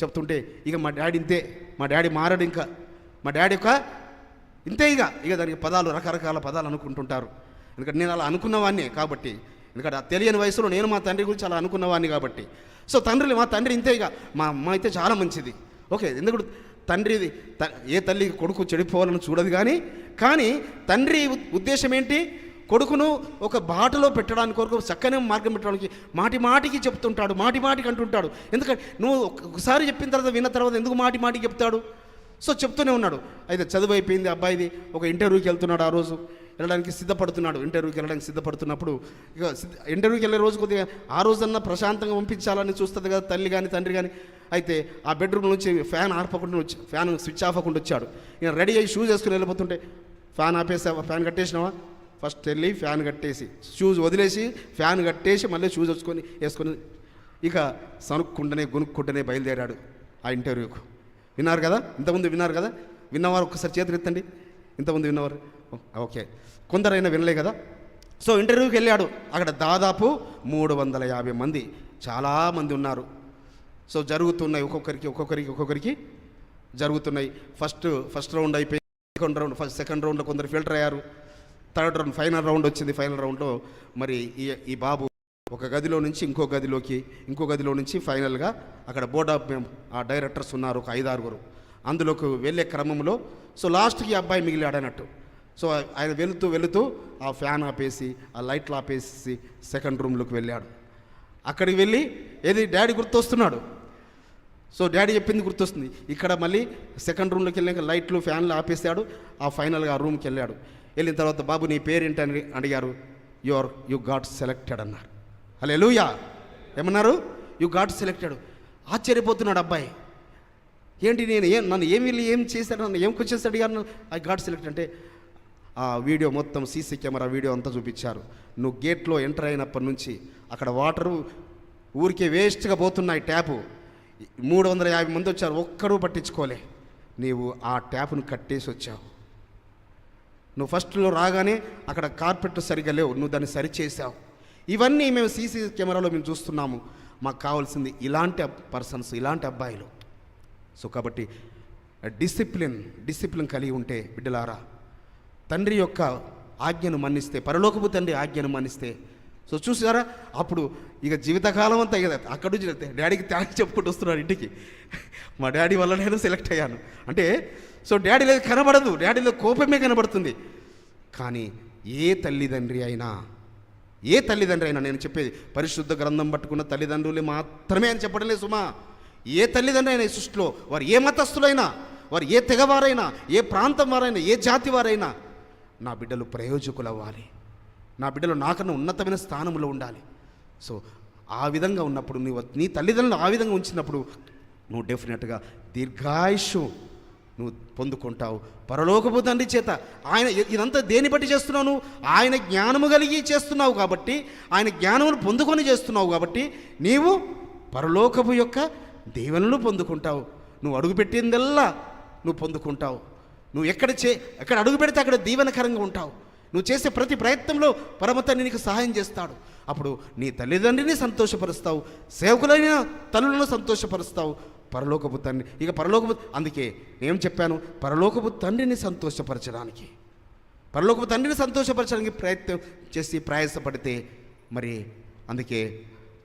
చెప్తుంటే ఇక మా డాడీ ఇంతే, మా డాడీ మారడు, ఇంకా మా డాడీ ఇంతే, ఇక దానికి రకరకాల పదాలు అనుకుంటుంటారు. ఎందుకంటే నేను అలా అనుకున్నవాడిని కాబట్టి, ఎందుకంటే ఆ తెలియని వయసులో నేను మా తండ్రి గురించి అలా అనుకున్నవాడిని కాబట్టి. సో మా తండ్రి ఇంతే, ఇక మా అమ్మ అయితే చాలా మంచిది. ఓకే, ఎందుకంటే తండ్రిది ఏ తల్లి కొడుకు చెడిపోవాలని చూడదు. కానీ తండ్రి ఉద్దేశం ఏంటి? కొడుకును ఒక బాటలో పెట్టడానికి కొరకు, చక్కని మార్గం పెట్టడానికి మాటికి చెప్తుంటాడు, మాటికి అంటుంటాడు. ఎందుకంటే నువ్వు ఒకసారి చెప్పిన తర్వాత విన్న తర్వాత ఎందుకు మాటికి చెప్తాడు? సో చెప్తూనే ఉన్నాడు. అయితే చదువు అయిపోయింది, అబ్బాయిది ఒక ఇంటర్వ్యూకి వెళ్తున్నాడు. ఆ రోజు వెళ్ళడానికి సిద్ధపడుతున్నాడు. ఇంటర్వ్యూకి వెళ్ళడానికి సిద్ధపడుతున్నప్పుడు ఇక ఇంటర్వ్యూకి వెళ్ళే రోజు కొద్దిగా ఆ రోజన్నా ప్రశాంతంగా పంపించాలని చూస్తుంది కదా తల్లి కానీ తండ్రి కానీ. అయితే ఆ బెడ్రూమ్ నుంచి ఫ్యాన్ ఆర్పకుండా ఫ్యాన్ స్విచ్ ఆఫ్ అవ్వకుండా వచ్చాడు. ఇక రెడీ అయ్యి షూస్ వేసుకుని వెళ్ళిపోతుంటే, ఫ్యాన్ ఆపేసావా, ఫ్యాన్ కట్టేసినావా, ఫస్ట్ వెళ్ళి ఫ్యాన్ కట్టేసి షూస్ వదిలేసి ఫ్యాన్ కట్టేసి మళ్ళీ షూస్ వేసుకొని ఇక గొనుక్కుంటూనే బయలుదేరాడు ఆ ఇంటర్వ్యూకు. విన్నారు కదా, ఇంతకుముందు విన్నారు కదా, విన్నవారు ఒక్కసారి చేతులు ఎత్తండి. ఇంతకుముందు విన్నవారు, ఓకే, కొందరైనా వినలే కదా. సో ఇంటర్వ్యూకి వెళ్ళాడు. అక్కడ దాదాపు 350 మంది, చాలామంది ఉన్నారు. సో జరుగుతున్నాయి, ఒక్కొక్కరికి జరుగుతున్నాయి. ఫస్ట్ రౌండ్ అయిపోయి సెకండ్ రౌండ్లో కొందరు ఫిల్టర్ అయ్యారు. థర్డ్ రౌండ్, ఫైనల్ రౌండ్ వచ్చింది. ఫైనల్ రౌండ్లో మరి ఈ బాబు ఒక గదిలో నుంచి ఇంకో గదిలో నుంచి ఫైనల్గా అక్కడ బోర్డ్ ఆఫ్ ఆ డైరెక్టర్స్ ఉన్నారు, ఒక 5-6. అందులోకి వెళ్ళే క్రమంలో సో లాస్ట్కి అబ్బాయి మిగిలాడన్నట్టు. సో ఆయన వెళుతూ ఆ ఫ్యాన్ ఆపేసి, ఆ లైట్లు ఆపేసి సెకండ్ రూమ్లోకి వెళ్ళాడు. అక్కడికి వెళ్ళి ఏది డాడీ గుర్తొస్తున్నాడు. సో డాడీ చెప్పింది గుర్తొస్తుంది. ఇక్కడ మళ్ళీ సెకండ్ రూమ్లోకి వెళ్ళాక లైట్లు ఫ్యాన్లు ఆపేసాడు. ఆ ఫైనల్గా ఆ రూమ్కి వెళ్ళాడు. వెళ్ళిన తర్వాత, బాబు నీ పేరేంటని అడిగారు. యు గాట్ సెలెక్టెడ్ అన్నారు. హల్లెలూయా. ఏమన్నారు? You got selected. ఆశ్చర్యపోతున్నాడు అబ్బాయి. ఏంటి నన్ను ఏం చేశాడు, నన్ను ఏం క్వశ్చన్స్ అడిగారు, ఐ గాట్ సెలెక్టెడ్ అంటే ఆ వీడియో మొత్తం సీసీ కెమెరా వీడియో అంతా చూపించారు. నువ్వు గేట్లో ఎంటర్ అయినప్పటి నుంచి అక్కడ వాటరు ఊరికే వేస్ట్గా పోతున్నాయి. ట్యాపు 350 మంది వచ్చారు, ఒక్కడూ పట్టించుకోలే. నీవు ఆ ట్యాప్ను కట్టేసి వచ్చావు. నువ్వు ఫస్ట్లో రాగానే అక్కడ కార్పెట్ సరిగా లేవు, నువ్వు దాన్ని సరిచేసావు. ఇవన్నీ మేము సీసీ కెమెరాలో మేము చూస్తున్నాము. మాకు కావాల్సింది ఇలాంటి పర్సన్స్, ఇలాంటి అబ్బాయిలు. సో కాబట్టి డిసిప్లిన్ కలిగి ఉంటే బిడ్డలారా, తండ్రి యొక్క ఆజ్ఞను మన్నిస్తే, పరలోకపు తండ్రి ఆజ్ఞను మన్నిస్తే, సో చూసారా, అప్పుడు ఇక జీవితకాలం అంతా ఇక అక్కడ నుంచి డాడీకి థ్యాంక్స్ చెప్పుకుంటూ వస్తున్నాడు ఇంటికి. మా డాడీ వల్ల నేను సెలెక్ట్ అయ్యాను అంటే. సో డాడీ లేదు కనబడదు, డాడీలో కోపమే కనబడుతుంది. కానీ ఏ తల్లిదండ్రి అయినా నేను చెప్పేది పరిశుద్ధ గ్రంథం పట్టుకున్న తల్లిదండ్రులు మాత్రమే అని చెప్పడం లేదు సుమా. ఏ తల్లిదండ్రి అయినా ఈ సృష్టిలో, వారు ఏ మతస్థులైనా, వారు ఏ తెగవారైనా, ఏ ప్రాంతం వారైనా, ఏ జాతి వారైనా నా బిడ్డలు ప్రయోజకులు అవ్వాలి, నా బిడ్డలు నాకన్నా ఉన్నతమైన స్థానంలో ఉండాలి. సో ఆ విధంగా ఉన్నప్పుడు నీ తల్లిదండ్రులు ఆ విధంగా ఉంచినప్పుడు నువ్వు డెఫినెట్గా దీర్ఘాయుష్షు నువ్వు పొందుకుంటావు పరలోకపు తండ్రి చేత. ఆయన ఇదంతా దేని బట్టి చేస్తున్నావు? నువ్వు ఆయన జ్ఞానము కలిగి చేస్తున్నావు కాబట్టి, ఆయన జ్ఞానమును పొందుకొని చేస్తున్నావు కాబట్టి నీవు పరలోకపు యొక్క దీవెనలు పొందుకుంటావు. నువ్వు అడుగుపెట్టిందల్లా నువ్వు పొందుకుంటావు. నువ్వు ఎక్కడ అడుగు పెడితే అక్కడ దీవెనకరంగా ఉంటావు. నువ్వు చేసే ప్రతి ప్రయత్నంలో పరమతండ్రి నీకు సహాయం చేస్తాడు. అప్పుడు నీ తల్లిదండ్రిని సంతోషపరుస్తావు, సేవకులైన తల్లులను సంతోషపరుస్తావు. పరలోకపు తండ్రి అందుకే ఏం చెప్పాను, పరలోకపు తండ్రిని సంతోషపరచడానికి, పరలోకపు తండ్రిని సంతోషపరచడానికి ప్రయత్నం చేసి ప్రయాసపడితే మరి అందుకే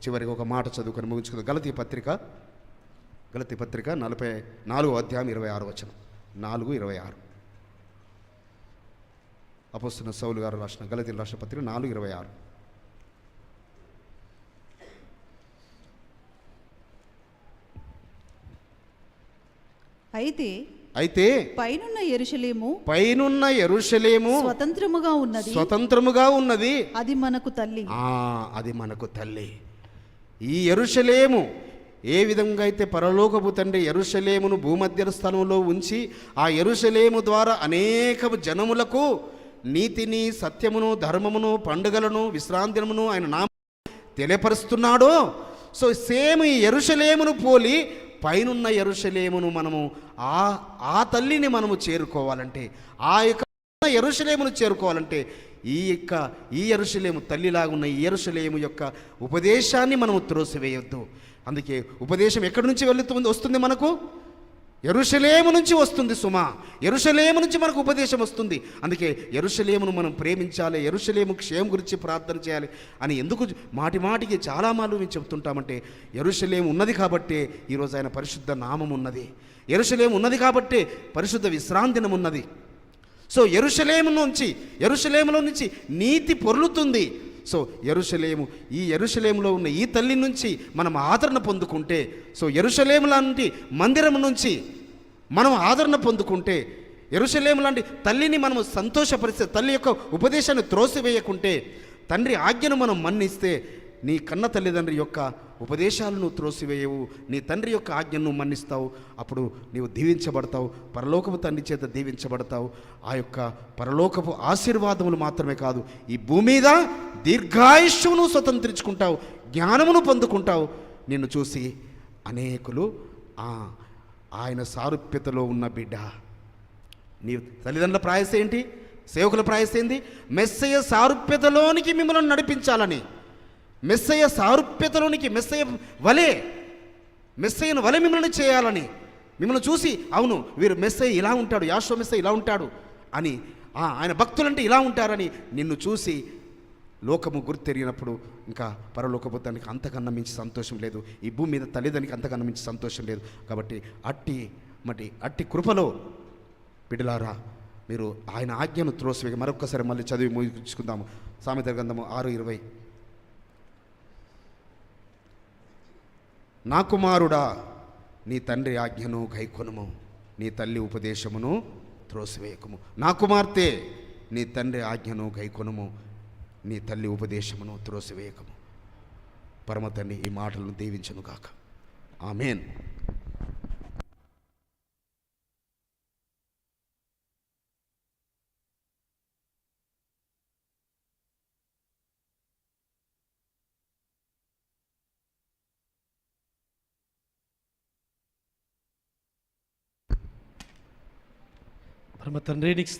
చివరికి ఒక మాట చదువుకొని ముగించుకుందాం. గలతీ పత్రిక 44వ అధ్యాయం 26వ వచనం. 4:26 అపోస్తలుడైన సౌలు గారు రాసిన గలతీయుల రాసిన పత్రిక 4:26. అయితే పైనున్న యెరూషలేము స్వతంత్రముగా ఉన్నది, అది మనకు తల్లి. ఈ యెరూషలేము ఏ విధంగా అయితే పరలోకపు తండ్రి యెరూషలేమును భూమధ్య స్థలంలో ఉంచి ఆ యెరూషలేము ద్వారా అనేక జనములకు నీతిని, సత్యమును, ధర్మమును, పండుగలను, విశ్రాంతిమును ఆయన నామమును తెలియపరుస్తున్నాడో, సో సేమ్ ఈ యెరూషలేమును పోలి పైనున్న యెరూషలేమును మనము ఆ తల్లిని మనము చేరుకోవాలంటే, ఆ యొక్క యెరూషలేమును చేరుకోవాలంటే ఈ యెరూషలేము తల్లిలాగా ఉన్న ఈ యెరూషలేము యొక్క ఉపదేశాన్ని మనము త్రోసివేయొద్దు. అందుకే ఉపదేశం ఎక్కడి నుంచి వస్తుంది? మనకు యెరూషలేము నుంచి వస్తుంది సుమా. యెరూషలేము నుంచి మనకు ఉపదేశం వస్తుంది. అందుకే యెరూషలేమును మనం ప్రేమించాలి, యెరూషలేము క్షేమం గురించి ప్రార్థన చేయాలి అని ఎందుకు మాటికి చాలా మేము చెబుతుంటామంటే, యెరూషలేము ఉన్నది కాబట్టే ఈరోజు ఆయన పరిశుద్ధ నామం ఉన్నది. యెరూషలేము ఉన్నది కాబట్టే పరిశుద్ధ విశ్రాంతి దినం ఉన్నది. సో యెరూషలేములో నుంచి నీతి పొర్లుతుంది. సో ఈ యెరూషలేములో ఉన్న ఈ తల్లి నుంచి మనం ఆదరణ పొందుకుంటే, సో యెరూషలేము లాంటి మందిరం నుంచి మనం ఆదరణ పొందుకుంటే, యెరూషలేము లాంటి తల్లిని మనం సంతోషపరిస్తే, తల్లి యొక్క ఉపదేశాన్ని త్రోసివేయకుంటే, తండ్రి ఆజ్ఞను మనం మన్నిస్తే, నీ కన్న తల్లిదండ్రి యొక్క ఉపదేశాలను త్రోసివేయవు, నీ తండ్రి యొక్క ఆజ్ఞను మన్నిస్తావు. అప్పుడు నీవు దీవించబడతావు, పరలోకపు తండ్రి చేత దీవించబడతావు. ఆ యొక్క పరలోకపు ఆశీర్వాదములు మాత్రమే కాదు, ఈ భూమి మీద దీర్ఘాయుష్యును స్వతంత్రించుకుంటావు, జ్ఞానమును పొందుకుంటావు. నిన్ను చూసి అనేకులు ఆయన సారూప్యతలో ఉన్న బిడ్డ. నీ తల్లిదండ్రుల ప్రయాస ఏంటి? సేవకుల ప్రయాస ఏంది? మెస్సయ్య సారూప్యతలోనికి మిమ్మల్ని నడిపించాలని, మెస్సయ్య సారూప్యతలోనికి, మెస్సయ్యను వలె మిమ్మల్ని చేయాలని, మిమ్మల్ని చూసి అవును వీరు మెస్సయ్య ఇలా ఉంటాడు, యాషో మెస్సయ్య ఇలా ఉంటాడు అని, ఆయన భక్తులంటే ఇలా ఉంటారని నిన్ను చూసి లోకము గుర్తెరిగినప్పుడు ఇంకా పరలోకపు దానికి అంతకన్నా మించి సంతోషం లేదు, ఈ భూమి మీద తల్లిదండ్రికి అంతకన్నా మించి సంతోషం లేదు. కాబట్టి అట్టి కృపలో బిడ్డలారా మీరు ఆయన ఆజ్ఞను త్రోసివేయ. మరొక్కసారి మళ్ళీ చదివి ముగించుకుందాము. సామెతల గ్రంథము 6:20. నా కుమారుడా, నీ తండ్రి ఆజ్ఞను గైకొనుము, నీ తల్లి ఉపదేశమును త్రోసివేయకుము. నా కుమార్తె, నీ తండ్రి ఆజ్ఞను గైకొనుము, నీ తల్లి ఉపదేశమును త్రోసివేయకము. పరమ తండ్రి ఈ మాటలను దీవించును గాక. ఆమేన్. పరమ తండ్రి నీకు